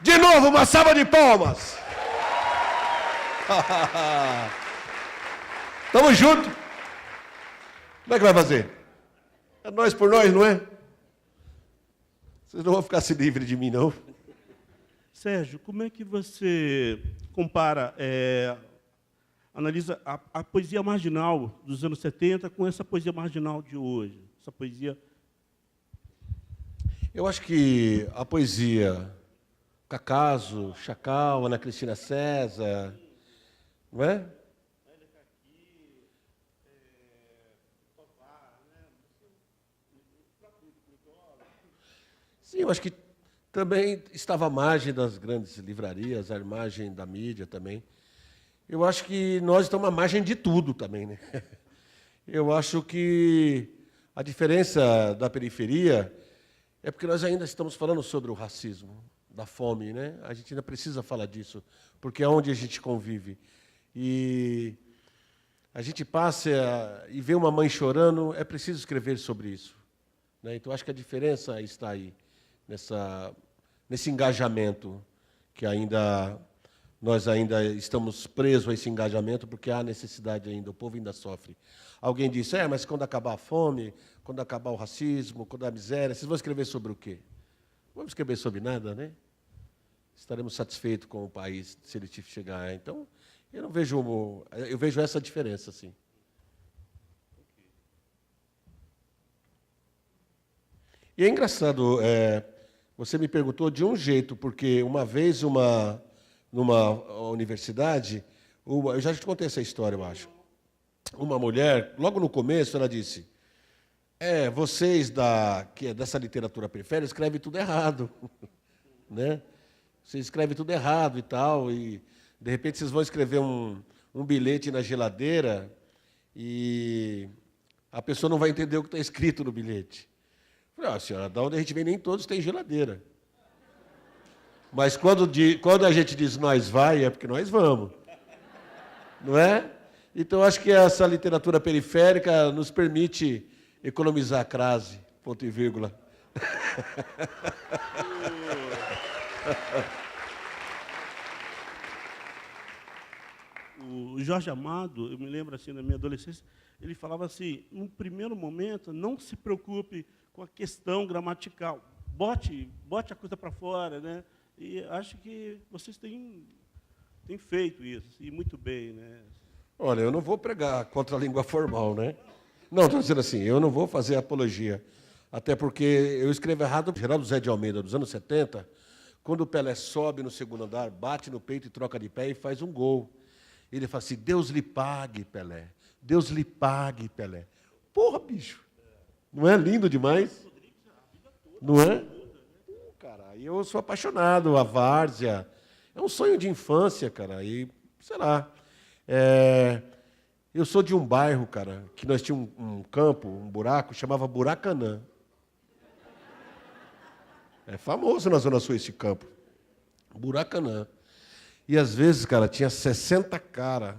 De novo, uma salva de palmas. Tamo junto. Como é que vai fazer? É nós por nós, não é? Vocês não vão ficar se livre de mim, não. Sérgio, como é que você compara, analisa a poesia marginal dos anos 70 com essa poesia marginal de hoje? Essa poesia... Eu acho que a poesia Cacaso, Chacal, Ana Cristina César, não é? Sim, eu acho que também estava à margem das grandes livrarias, à margem da mídia também. Eu acho que nós estamos à margem de tudo também, né? Eu acho que a diferença da periferia é porque nós ainda estamos falando sobre o racismo, da fome, né? A gente ainda precisa falar disso, porque é onde a gente convive. E a gente passa e vê uma mãe chorando, é preciso escrever sobre isso, né? Então, acho que a diferença está aí, nesse engajamento, que nós ainda estamos presos a esse engajamento, porque há necessidade ainda, o povo ainda sofre. Alguém disse, mas quando acabar a fome, quando acabar o racismo, quando a miséria, vocês vão escrever sobre o quê? Não vamos escrever sobre nada, né? Estaremos satisfeitos com o país, se ele chegar. Então, eu vejo essa diferença, sim. E é engraçado, você me perguntou de um jeito, porque uma vez, numa universidade, eu já te contei essa história, eu acho. Uma mulher, logo no começo, ela disse, vocês dessa literatura periférica escrevem tudo errado. Né? Vocês escrevem tudo errado e tal, e de repente vocês vão escrever um bilhete na geladeira e a pessoa não vai entender o que está escrito no bilhete. Eu falei, senhora, da onde a gente vem nem todos têm geladeira. Mas quando a gente diz nós vai, é porque nós vamos. Não é? Então, acho que essa literatura periférica nos permite economizar a crase, ponto e vírgula. o Jorge Amado, eu me lembro assim, na minha adolescência, ele falava assim, no primeiro momento, não se preocupe com a questão gramatical, bote a coisa para fora, né? E acho que vocês têm feito isso, e muito bem, né? Olha, eu não vou pregar contra a língua formal, né? Não, estou dizendo assim, eu não vou fazer apologia. Até porque eu escrevo errado. Geraldo Zé de Almeida, dos anos 70, quando o Pelé sobe no segundo andar, bate no peito e troca de pé e faz um gol. Ele fala assim, Deus lhe pague, Pelé. Deus lhe pague, Pelé. Porra, bicho. Não é lindo demais? Não é? Cara, eu sou apaixonado, a várzea. É um sonho de infância, cara. E, sei lá, eu sou de um bairro, cara, que nós tínhamos um campo, um buraco, chamava Buracanã. É famoso na Zona Sul esse campo. Buracanã. E, às vezes, cara, tinha 60 caras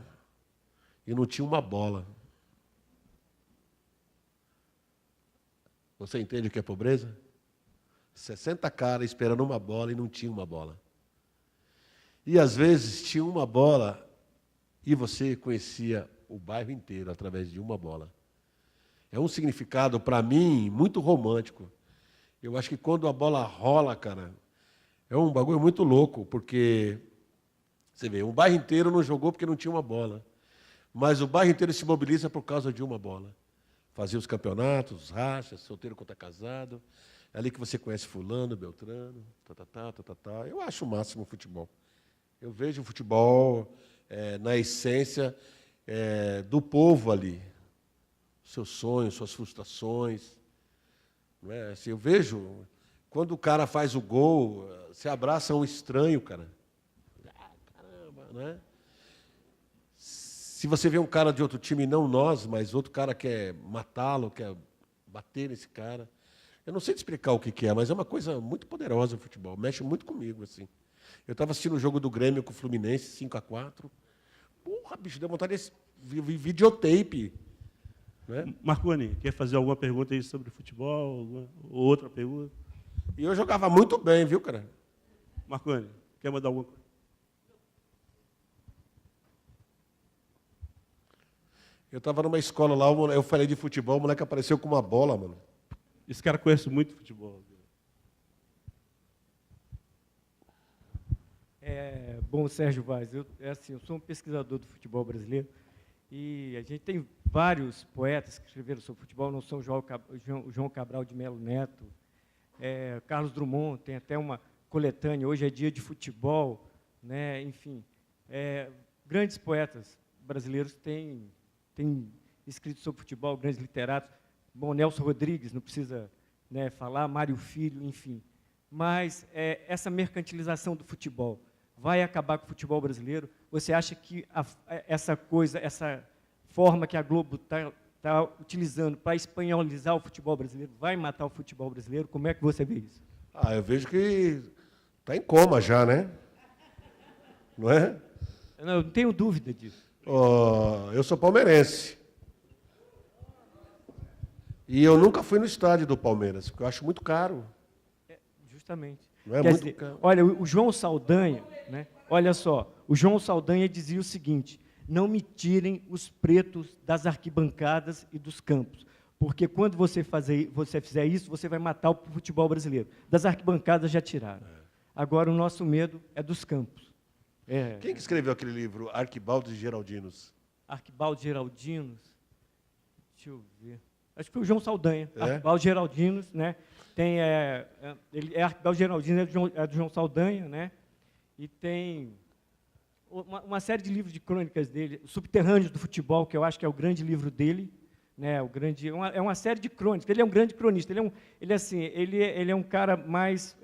e não tinha uma bola. Você entende o que é pobreza? 60 caras esperando uma bola e não tinha uma bola. E, às vezes, tinha uma bola e você conhecia o bairro inteiro através de uma bola. É um significado, para mim, muito romântico. Eu acho que quando a bola rola, cara, é um bagulho muito louco, porque, você vê, o bairro inteiro não jogou porque não tinha uma bola. Mas o bairro inteiro se mobiliza por causa de uma bola. Fazia os campeonatos, os rachas, solteiro contra casado. É ali que você conhece fulano, beltrano, tá. Eu acho o máximo o futebol. Eu vejo o futebol na essência do povo ali. Seus sonhos, suas frustrações. Não é? Assim, eu vejo, quando o cara faz o gol, você abraça um estranho, cara. Caramba, né? Se você vê um cara de outro time, não nós, mas outro cara quer matá-lo, quer bater nesse cara. Eu não sei te explicar o que é, mas é uma coisa muito poderosa o futebol. Mexe muito comigo, assim. Eu estava assistindo o jogo do Grêmio com o Fluminense, 5-4. Porra, bicho, deu vontade de videotape. Né? Marconi, quer fazer alguma pergunta aí sobre futebol? Ou outra pergunta? E eu jogava muito bem, viu, cara? Marconi, quer mandar alguma coisa? Eu estava numa escola lá, eu falei de futebol, o moleque apareceu com uma bola, mano. Esse cara conhece muito futebol. Bom, Sérgio Vaz, eu sou um pesquisador do futebol brasileiro e a gente tem vários poetas que escreveram sobre futebol, não são João Cabral de Melo Neto, Carlos Drummond, tem até uma coletânea, hoje é dia de futebol, né? Enfim, grandes poetas brasileiros têm escrito sobre futebol, grandes literatos. Bom, Nelson Rodrigues, não precisa, né, falar, Mário Filho, enfim. Mas essa mercantilização do futebol vai acabar com o futebol brasileiro? Você acha que essa forma que a Globo está utilizando para espanholizar o futebol brasileiro vai matar o futebol brasileiro? Como é que você vê isso? Eu vejo que está em coma já, né? Não é? Eu não tenho dúvida disso. Eu sou palmeirense. E eu nunca fui no estádio do Palmeiras, porque eu acho muito caro. Justamente. Não é Quer muito dizer, caro. olha, o João Saldanha, né? Olha só, o João Saldanha dizia o seguinte: não me tirem os pretos das arquibancadas e dos campos, porque quando você fizer isso, você vai matar o futebol brasileiro. Das arquibancadas já tiraram. Agora o nosso medo é dos campos. Quem que escreveu aquele livro, Arquibaldos e Geraldinos? Arquibaldos Geraldinos? Deixa eu ver. Acho que foi o João Saldanha. É? Arquibaldos Geraldinos, né? Tem, Arquibaldos Geraldinos é do João Saldanha, né? E tem uma série de livros de crônicas dele, Subterrâneos do Futebol, que eu acho que é o grande livro dele, né? É uma série de crônicas. Ele é um grande cronista. Ele é um cara mais,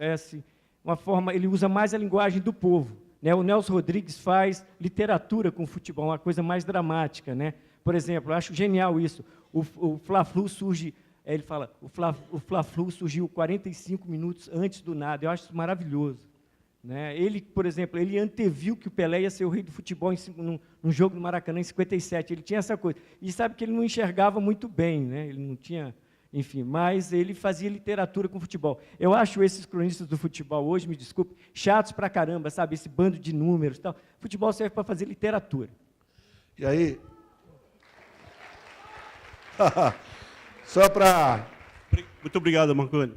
ele usa mais a linguagem do povo. Né? O Nelson Rodrigues faz literatura com o futebol, uma coisa mais dramática, né? Por exemplo, eu acho genial isso. O Fla-Flu surge, ele fala, o Fla-Flu surgiu 45 minutos antes do nada. Eu acho isso maravilhoso. Né? Ele, por exemplo, ele anteviu que o Pelé ia ser o rei do futebol num jogo no Maracanã em 57. Ele tinha essa coisa. E sabe que ele não enxergava muito bem, né? Ele não tinha, enfim, mas ele fazia literatura com futebol. Eu acho esses cronistas do futebol hoje, me desculpe, chatos pra caramba, sabe? Esse bando de números e tal. Futebol serve para fazer literatura. E aí? Só para... Muito obrigado, Marconi.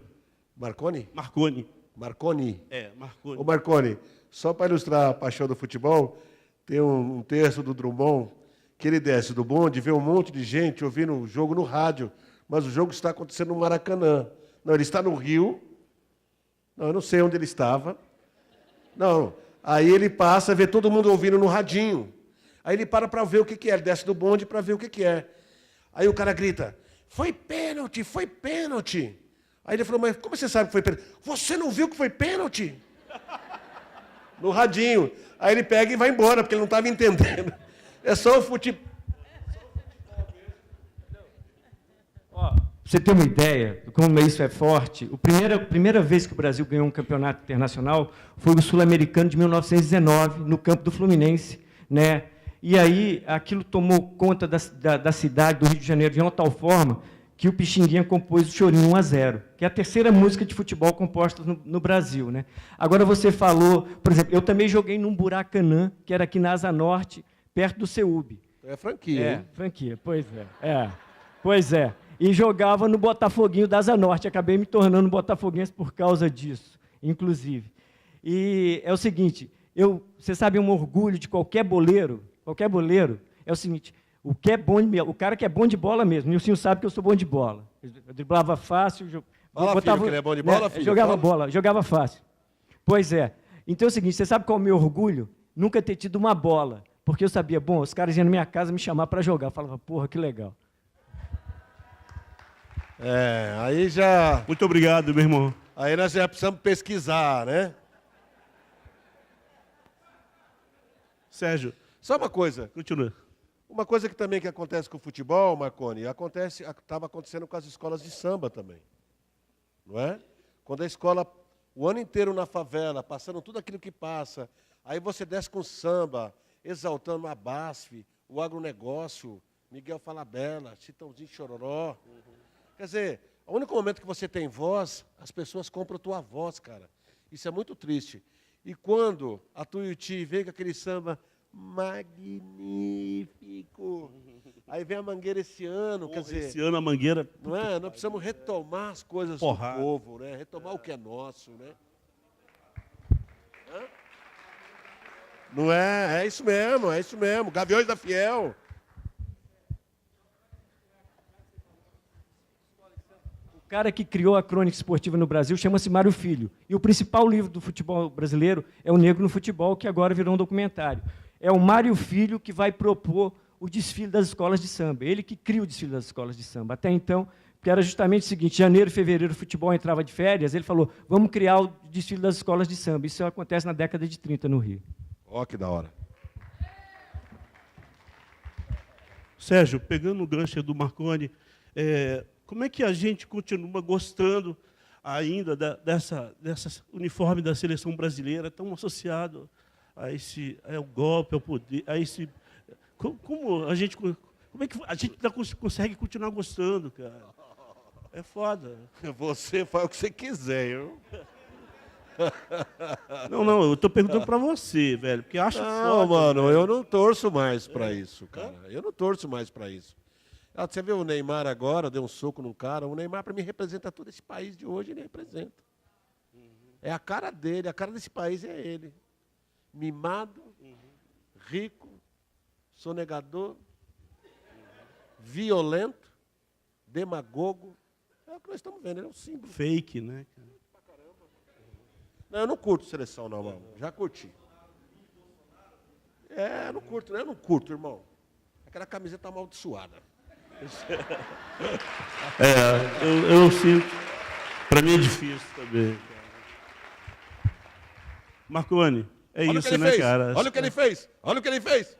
Marconi? Marconi. Marconi? Marconi. Ô, Marconi, só para ilustrar a paixão do futebol, tem um texto do Drummond que ele desce do bonde, vê um monte de gente ouvindo o jogo no rádio, mas o jogo está acontecendo no Maracanã. Não, ele está no Rio. Não, eu não sei onde ele estava. Não, aí ele passa, vê todo mundo ouvindo no radinho. Aí ele para ver o que é, ele desce do bonde para ver o que é. Aí o cara grita, foi pênalti, foi pênalti. Aí ele falou, mas como você sabe que foi pênalti? Você não viu que foi pênalti? No radinho. Aí ele pega e vai embora, porque ele não estava entendendo. É só o futebol. Ó, pra você ter uma ideia de como isso é forte, a primeira vez que o Brasil ganhou um campeonato internacional foi o Sul-Americano de 1919, no campo do Fluminense, né? E aí aquilo tomou conta da cidade, do Rio de Janeiro, de uma tal forma que o Pixinguinha compôs o Chorinho 1-0, que é a terceira música de futebol composta no Brasil, né? Agora você falou, por exemplo, eu também joguei num Buracanã, que era aqui na Asa Norte, perto do CEUB. É franquia, hein? Franquia, pois é. Pois é. E jogava no Botafoguinho da Asa Norte. Acabei me tornando botafoguense por causa disso, inclusive. E é o seguinte, você sabe, um orgulho de qualquer boleiro, é o seguinte, o cara que é bom de bola mesmo, e o senhor sabe que eu sou bom de bola. Eu driblava fácil, Fala, filho, que ele é bom de bola, filho? Jogava fácil. Pois é. Então é o seguinte, você sabe qual é o meu orgulho? Nunca ter tido uma bola. Porque eu sabia, bom, os caras iam na minha casa me chamar para jogar. Eu falava, porra, que legal. Aí já... Muito obrigado, meu irmão. Aí nós já precisamos pesquisar, né? Sérgio, só uma coisa. Continua. Uma coisa que também que acontece com o futebol, Marconi, estava acontecendo com as escolas de samba também. Não é? Quando a escola, o ano inteiro na favela, passando tudo aquilo que passa, aí você desce com samba, exaltando a BASF, o agronegócio, Miguel Falabella, Chitãozinho Chororó. Quer dizer, o único momento que você tem voz, as pessoas compram a tua voz, cara. Isso é muito triste. E quando a Tuiuti vem com aquele samba magnífico, aí vem a Mangueira esse ano, quer dizer... Esse ano a Mangueira... Não é? Nós precisamos retomar as coisas do povo, né? Retomar o que é nosso, né? Hã? Não é? É isso mesmo. Gaviões da Fiel. O cara que criou a crônica esportiva no Brasil chama-se Mário Filho. E o principal livro do futebol brasileiro é O Negro no Futebol, que agora virou um documentário. É o Mário Filho que vai propor o desfile das escolas de samba. Ele que cria o desfile das escolas de samba. Até então, porque era justamente o seguinte, janeiro e fevereiro o futebol entrava de férias, ele falou, vamos criar o desfile das escolas de samba. Isso acontece na década de 30 no Rio. Ó, que da hora. Sérgio, pegando o gancho do Marconi, como é que a gente continua gostando ainda dessa uniforme da seleção brasileira, tão associado ao golpe, ao poder, a esse... Como é que a gente consegue continuar gostando, cara? É foda. Você faz o que você quiser, eu... Não, eu estou perguntando para você, velho, porque acho foda. Não, mano, velho. eu não torço mais para isso, cara. Eu não torço mais para isso. Você vê o Neymar agora, deu um soco num cara. O Neymar, para mim, representa todo esse país de hoje, ele representa. É a cara dele, a cara desse país é ele. Mimado, rico, sonegador, violento, demagogo. É o que nós estamos vendo, ele é um símbolo. Fake, né? Não, eu não curto seleção, não, mano. Já curti. Eu não curto, irmão. Aquela camiseta amaldiçoada. Eu sinto. Para mim é difícil também. Marconi, Olha isso, né, cara? Olha o que ele fez. Olha o que ele fez.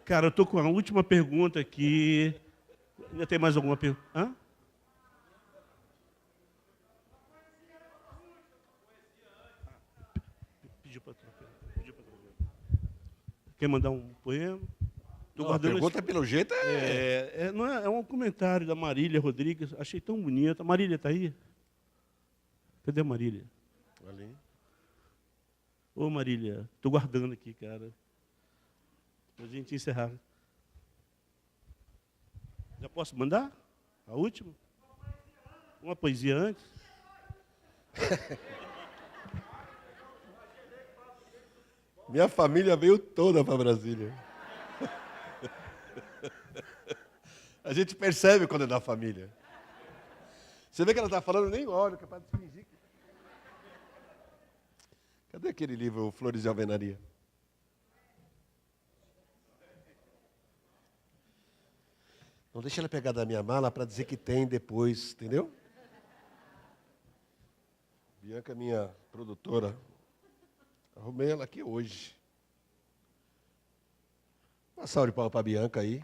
Cara, eu tô com a última pergunta aqui. Ainda tem mais alguma pergunta? Hã? Pediu para trocar. Quer mandar um poema? Tô guardando a pergunta, pelo jeito, não é um comentário da Marília Rodrigues. Achei tão bonita. A Marília está aí? Cadê a Marília? Ali. Ô, Marília, estou guardando aqui, cara. Para a gente encerrar. Já posso mandar? A última? Uma poesia antes? Minha família veio toda para Brasília. A gente percebe quando é da família. Você vê que ela está falando, nem olha, que é para fingir. Cadê aquele livro, Flores de Alvenaria? Não deixa ela pegar da minha mala para dizer que tem depois, entendeu? Bianca, minha produtora. Arrumei ela aqui hoje. Uma salva de palmas para a Bianca aí.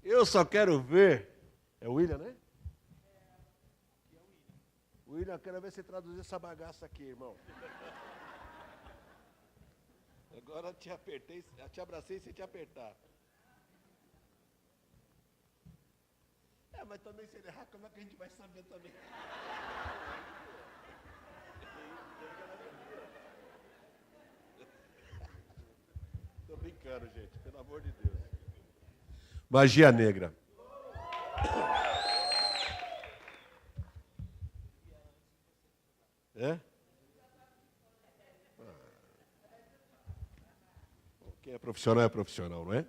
Eu só quero ver. É o William, né? William, eu quero ver você traduzir essa bagaça aqui, irmão. Agora te apertei, te abracei sem te apertar. Mas também se ele errar, como é que a gente vai saber também? Tô brincando, gente, pelo amor de Deus. Magia negra. É? Quem é profissional, não é?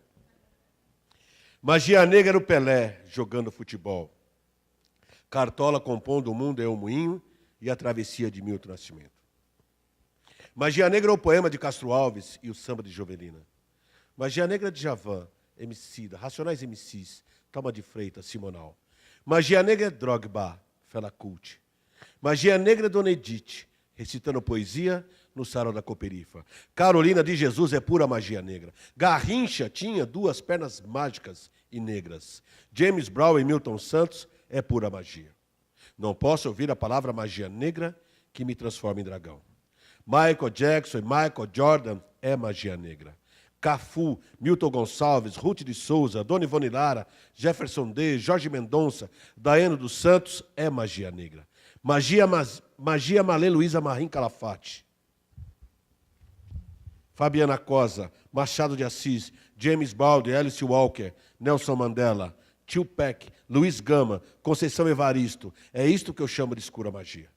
Magia negra era o Pelé jogando futebol. Cartola compondo o mundo é o moinho e a travessia de Milton Nascimento. Magia negra é o poema de Castro Alves e o samba de Jovelina. Magia negra de Djavan, Emicida, Racionais MCs, Thalma de Freitas, Simonal. Magia negra é Drogba, Fela Kuti. Magia negra é Dona Edith, recitando poesia no sarau da Cooperifa. Carolina de Jesus é pura magia negra. Garrincha tinha duas pernas mágicas e negras. James Brown e Milton Santos é pura magia. Não posso ouvir a palavra magia negra que me transforma em dragão. Michael Jackson e Michael Jordan é magia negra. Cafu, Milton Gonçalves, Ruth de Souza, Dona Ivone Lara, Jefferson D, Jorge Mendonça, Daiano dos Santos é magia negra. Magia Malê Luísa Marim Calafate. Fabiana Cosa, Machado de Assis, James Baldwin, Alice Walker, Nelson Mandela, Tupac, Luiz Gama, Conceição Evaristo. É isto que eu chamo de escura magia.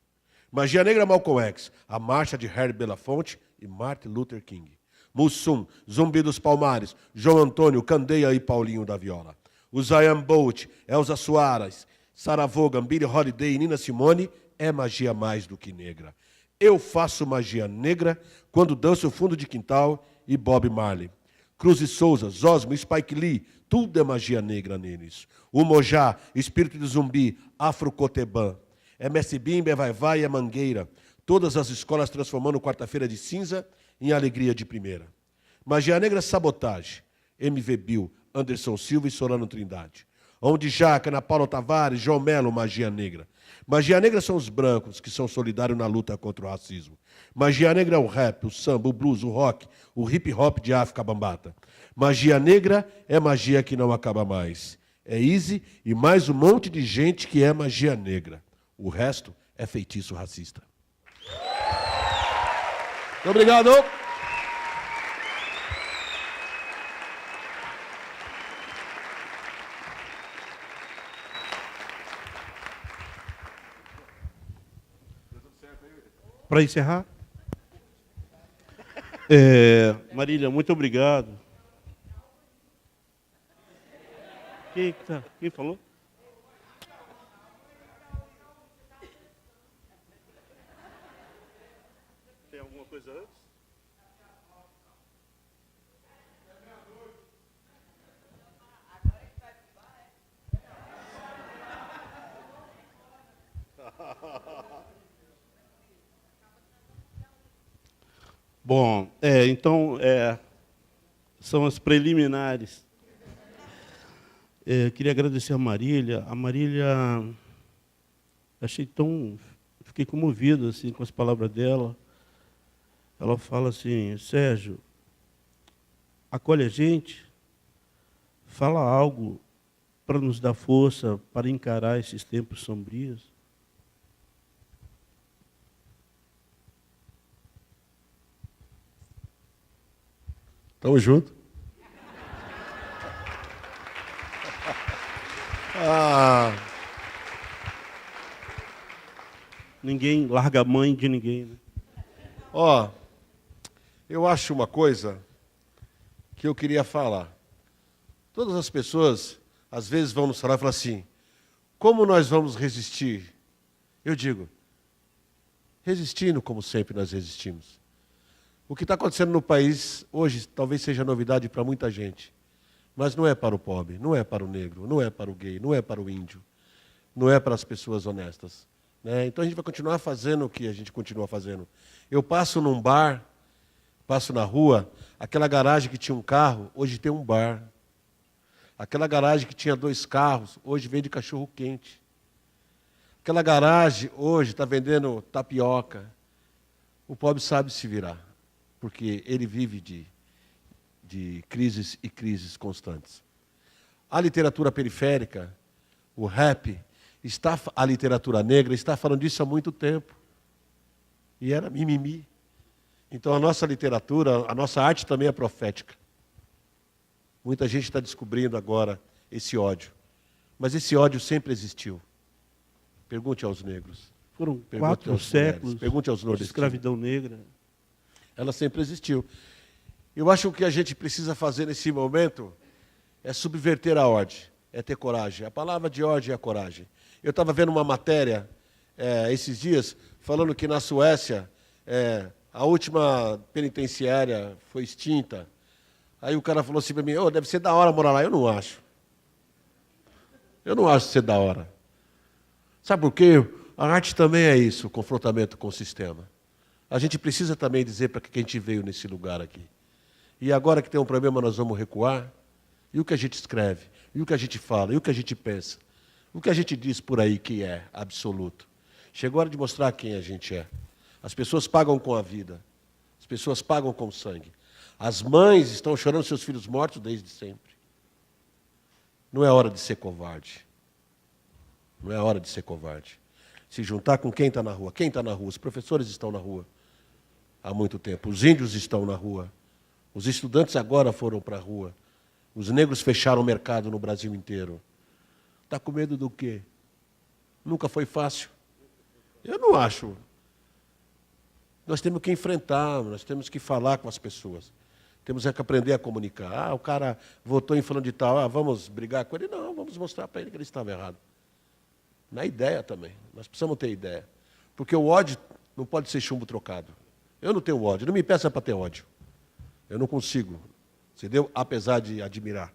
Magia negra Malcolm X, a marcha de Harry Belafonte e Martin Luther King. Mussum, Zumbi dos Palmares, João Antônio, Candeia e Paulinho da Viola. O Zayn Bolt, Elza Soares, Sarah Vaughan, Billie Holiday e Nina Simone é magia mais do que negra. Eu faço magia negra quando danço o fundo de quintal e Bob Marley. Cruz e Souza, Zosmo, Spike Lee, tudo é magia negra neles. O Mojá, Espírito de Zumbi, Afro-Coteban. MS Bimba, Vai Vai e Mangueira. Todas as escolas transformando quarta-feira de cinza em alegria de primeira. Magia negra Sabotagem, MV Bill, Anderson Silva e Solano Trindade. Onde Jaca, Ana Paula Tavares, João Melo, magia negra. Magia negra são os brancos que são solidários na luta contra o racismo. Magia negra é o rap, o samba, o blues, o rock, o hip hop de África Bambata. Magia negra é magia que não acaba mais. É Easy e mais um monte de gente que é magia negra. O resto é feitiço racista. Muito obrigado. Para encerrar? Marília, muito obrigado. Quem falou? Tem alguma coisa antes? Bom, então, são as preliminares. Queria agradecer a Marília. A Marília, fiquei comovido assim, com as palavras dela. Ela fala assim, Sérgio, acolhe a gente, fala algo para nos dar força para encarar esses tempos sombrios. Tamo junto. Ninguém larga a mãe de ninguém, né? Ó, eu acho uma coisa que eu queria falar. Todas as pessoas, às vezes, vão nos falar e falar assim, como nós vamos resistir? Eu digo, resistindo como sempre nós resistimos. O que está acontecendo no país hoje talvez seja novidade para muita gente, mas não é para o pobre, não é para o negro, não é para o gay, não é para o índio, não é para as pessoas honestas. Né? Então a gente vai continuar fazendo o que a gente continua fazendo. Eu passo num bar, passo na rua, aquela garagem que tinha um carro, hoje tem um bar. Aquela garagem que tinha 2 carros, hoje vende cachorro-quente. Aquela garagem hoje está vendendo tapioca. O pobre sabe se virar, porque ele vive de crises e crises constantes. A literatura periférica, o rap, a literatura negra está falando disso há muito tempo. E era mimimi. Então a nossa literatura, a nossa arte também é profética. Muita gente está descobrindo agora esse ódio. Mas esse ódio sempre existiu. Pergunte aos negros. Foram Pergunte 4 aos séculos mulheres, pergunte aos de nordestinos. escravidão negra. Ela sempre existiu. Eu acho que o que a gente precisa fazer nesse momento é subverter a ordem, é ter coragem. A palavra de ordem é a coragem. Eu estava vendo uma matéria esses dias falando que na Suécia a última penitenciária foi extinta. Aí o cara falou assim para mim, deve ser da hora morar lá. Eu não acho. Eu não acho ser da hora. Sabe por quê? A arte também é isso, o confrontamento com o sistema. A gente precisa também dizer para que a gente veio nesse lugar aqui. E agora que tem um problema, nós vamos recuar. E o que a gente escreve? E o que a gente fala? E o que a gente pensa? O que a gente diz por aí que é absoluto? Chegou a hora de mostrar quem a gente é. As pessoas pagam com a vida. As pessoas pagam com o sangue. As mães estão chorando seus filhos mortos desde sempre. Não é hora de ser covarde. Não é hora de ser covarde. Se juntar com quem está na rua. Quem está na rua? Os professores estão na rua há muito tempo. Os índios estão na rua. Os estudantes agora foram para a rua. Os negros fecharam o mercado no Brasil inteiro. Está com medo do quê? Nunca foi fácil. Eu não acho. Nós temos que enfrentar, nós temos que falar com as pessoas. Temos que aprender a comunicar. O cara votou em falando de tal, vamos brigar com ele? Não, vamos mostrar para ele que ele estava errado. Na ideia também. Nós precisamos ter ideia. Porque o ódio não pode ser chumbo trocado. Eu não tenho ódio, não me peça para ter ódio. Eu não consigo, entendeu? Apesar de admirar.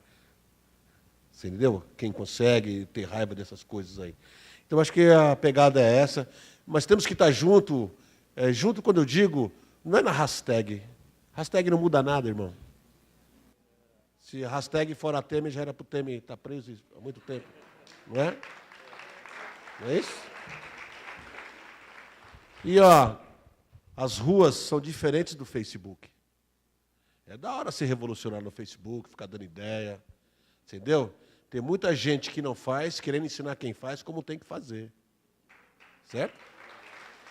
Você entendeu? Quem consegue ter raiva dessas coisas aí. Então, acho que a pegada é essa. Mas temos que estar junto. Junto, quando eu digo, não é na hashtag. Hashtag não muda nada, irmão. Se a hashtag fora Temer, já era para o Temer estar preso há muito tempo. Não é? Não é isso? E, as ruas são diferentes do Facebook. É da hora ser revolucionário no Facebook, ficar dando ideia. Entendeu? Tem muita gente que não faz, querendo ensinar quem faz como tem que fazer. Certo?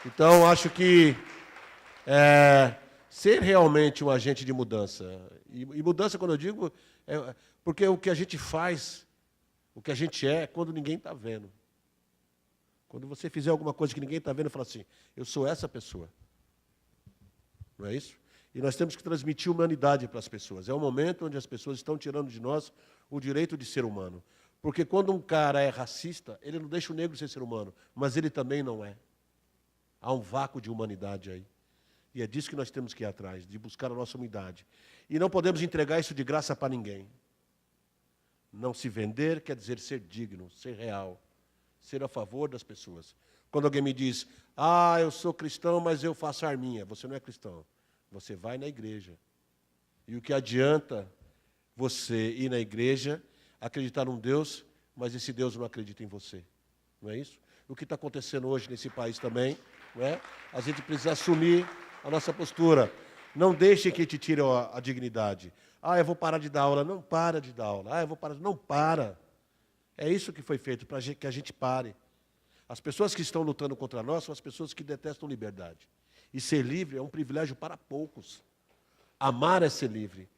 Então, acho que ser realmente um agente de mudança. E mudança, quando eu digo, porque o que a gente faz, o que a gente é, quando ninguém está vendo. Quando você fizer alguma coisa que ninguém está vendo, fala assim, eu sou essa pessoa. Não é isso? E nós temos que transmitir humanidade para as pessoas. É um momento onde as pessoas estão tirando de nós o direito de ser humano. Porque quando um cara é racista, ele não deixa o negro ser humano, mas ele também não é. Há um vácuo de humanidade aí. E é disso que nós temos que ir atrás, de buscar a nossa humanidade. E não podemos entregar isso de graça para ninguém. Não se vender quer dizer ser digno, ser real, ser a favor das pessoas. Quando alguém me diz, eu sou cristão, mas eu faço arminha. Você não é cristão. Você vai na igreja. E o que adianta você ir na igreja, acreditar num Deus, mas esse Deus não acredita em você? Não é isso? O que está acontecendo hoje nesse país também, não é? A gente precisa assumir a nossa postura. Não deixe que te tire a dignidade. Eu vou parar de dar aula. Não para de dar aula. Eu vou parar. Não para. É isso que foi feito, para que a gente pare. As pessoas que estão lutando contra nós são as pessoas que detestam liberdade. E ser livre é um privilégio para poucos. Amar é ser livre.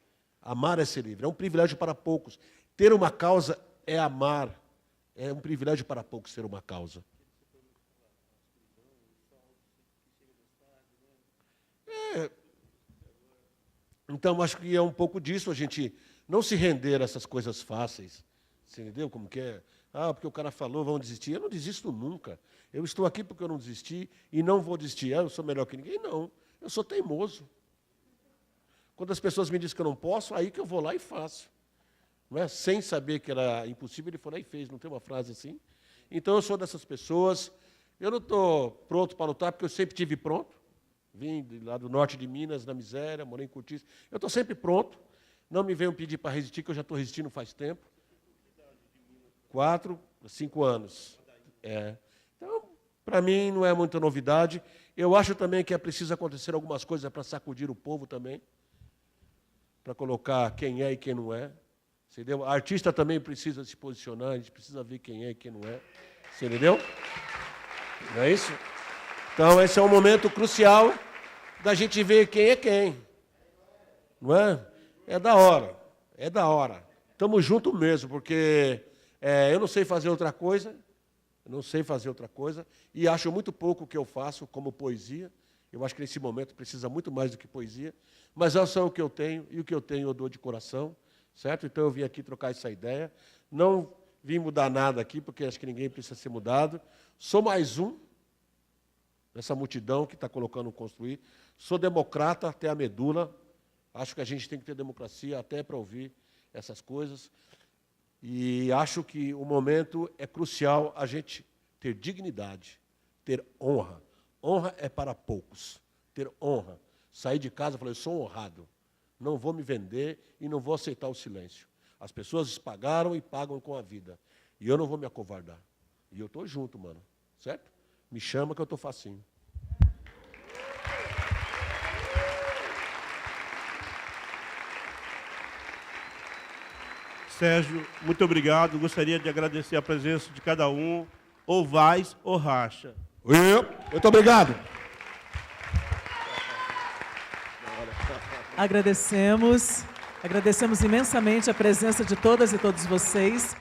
Amar é ser livre. É um privilégio para poucos. Ter uma causa é amar. É um privilégio para poucos ter uma causa. Então, acho que é um pouco disso, a gente não se render a essas coisas fáceis. Você entendeu como que é? Ah, porque o cara falou, vão desistir. Eu não desisto nunca. Eu estou aqui porque eu não desisti e não vou desistir. Ah, eu sou melhor que ninguém? Não. Eu sou teimoso. Quando as pessoas me dizem que eu não posso, aí que eu vou lá e faço. Não é? Sem saber que era impossível, ele foi lá e fez. Não tem uma frase assim? Então, eu sou dessas pessoas. Eu não estou pronto para lutar, porque eu sempre estive pronto. Vim lá do norte de Minas, na miséria, morei em Cortiço. Eu estou sempre pronto. Não me venham pedir para resistir, que eu já estou resistindo faz tempo. 4, 5 anos. Então, para mim, não é muita novidade. Eu acho também que é preciso acontecer algumas coisas para sacudir o povo também, para colocar quem é e quem não é. Você entendeu? A artista também precisa se posicionar, a gente precisa ver quem é e quem não é. Você entendeu? Não é isso? Então, esse é um momento crucial da gente ver quem é quem. Não é? É da hora. É da hora. Estamos juntos mesmo, porque eu não sei fazer outra coisa. Eu não sei fazer outra coisa. E acho muito pouco o que eu faço como poesia. Eu acho que nesse momento precisa muito mais do que poesia. Mas é só o que eu tenho, e o que eu tenho eu dou de coração. Certo? Então eu vim aqui trocar essa ideia. Não vim mudar nada aqui, porque acho que ninguém precisa ser mudado. Sou mais um nessa multidão que está colocando construir. Sou democrata até a medula. Acho que a gente tem que ter democracia até para ouvir essas coisas. E acho que o momento é crucial a gente ter dignidade, ter honra. Honra é para poucos. Ter honra. Sair de casa e falar, eu sou honrado. Não vou me vender e não vou aceitar o silêncio. As pessoas pagaram e pagam com a vida. E eu não vou me acovardar. E eu estou junto, mano. Certo? Me chama que eu estou facinho. Sérgio, muito obrigado. Gostaria de agradecer a presença de cada um. Ou vais ou racha. Muito obrigado. Agradecemos imensamente a presença de todas e todos vocês.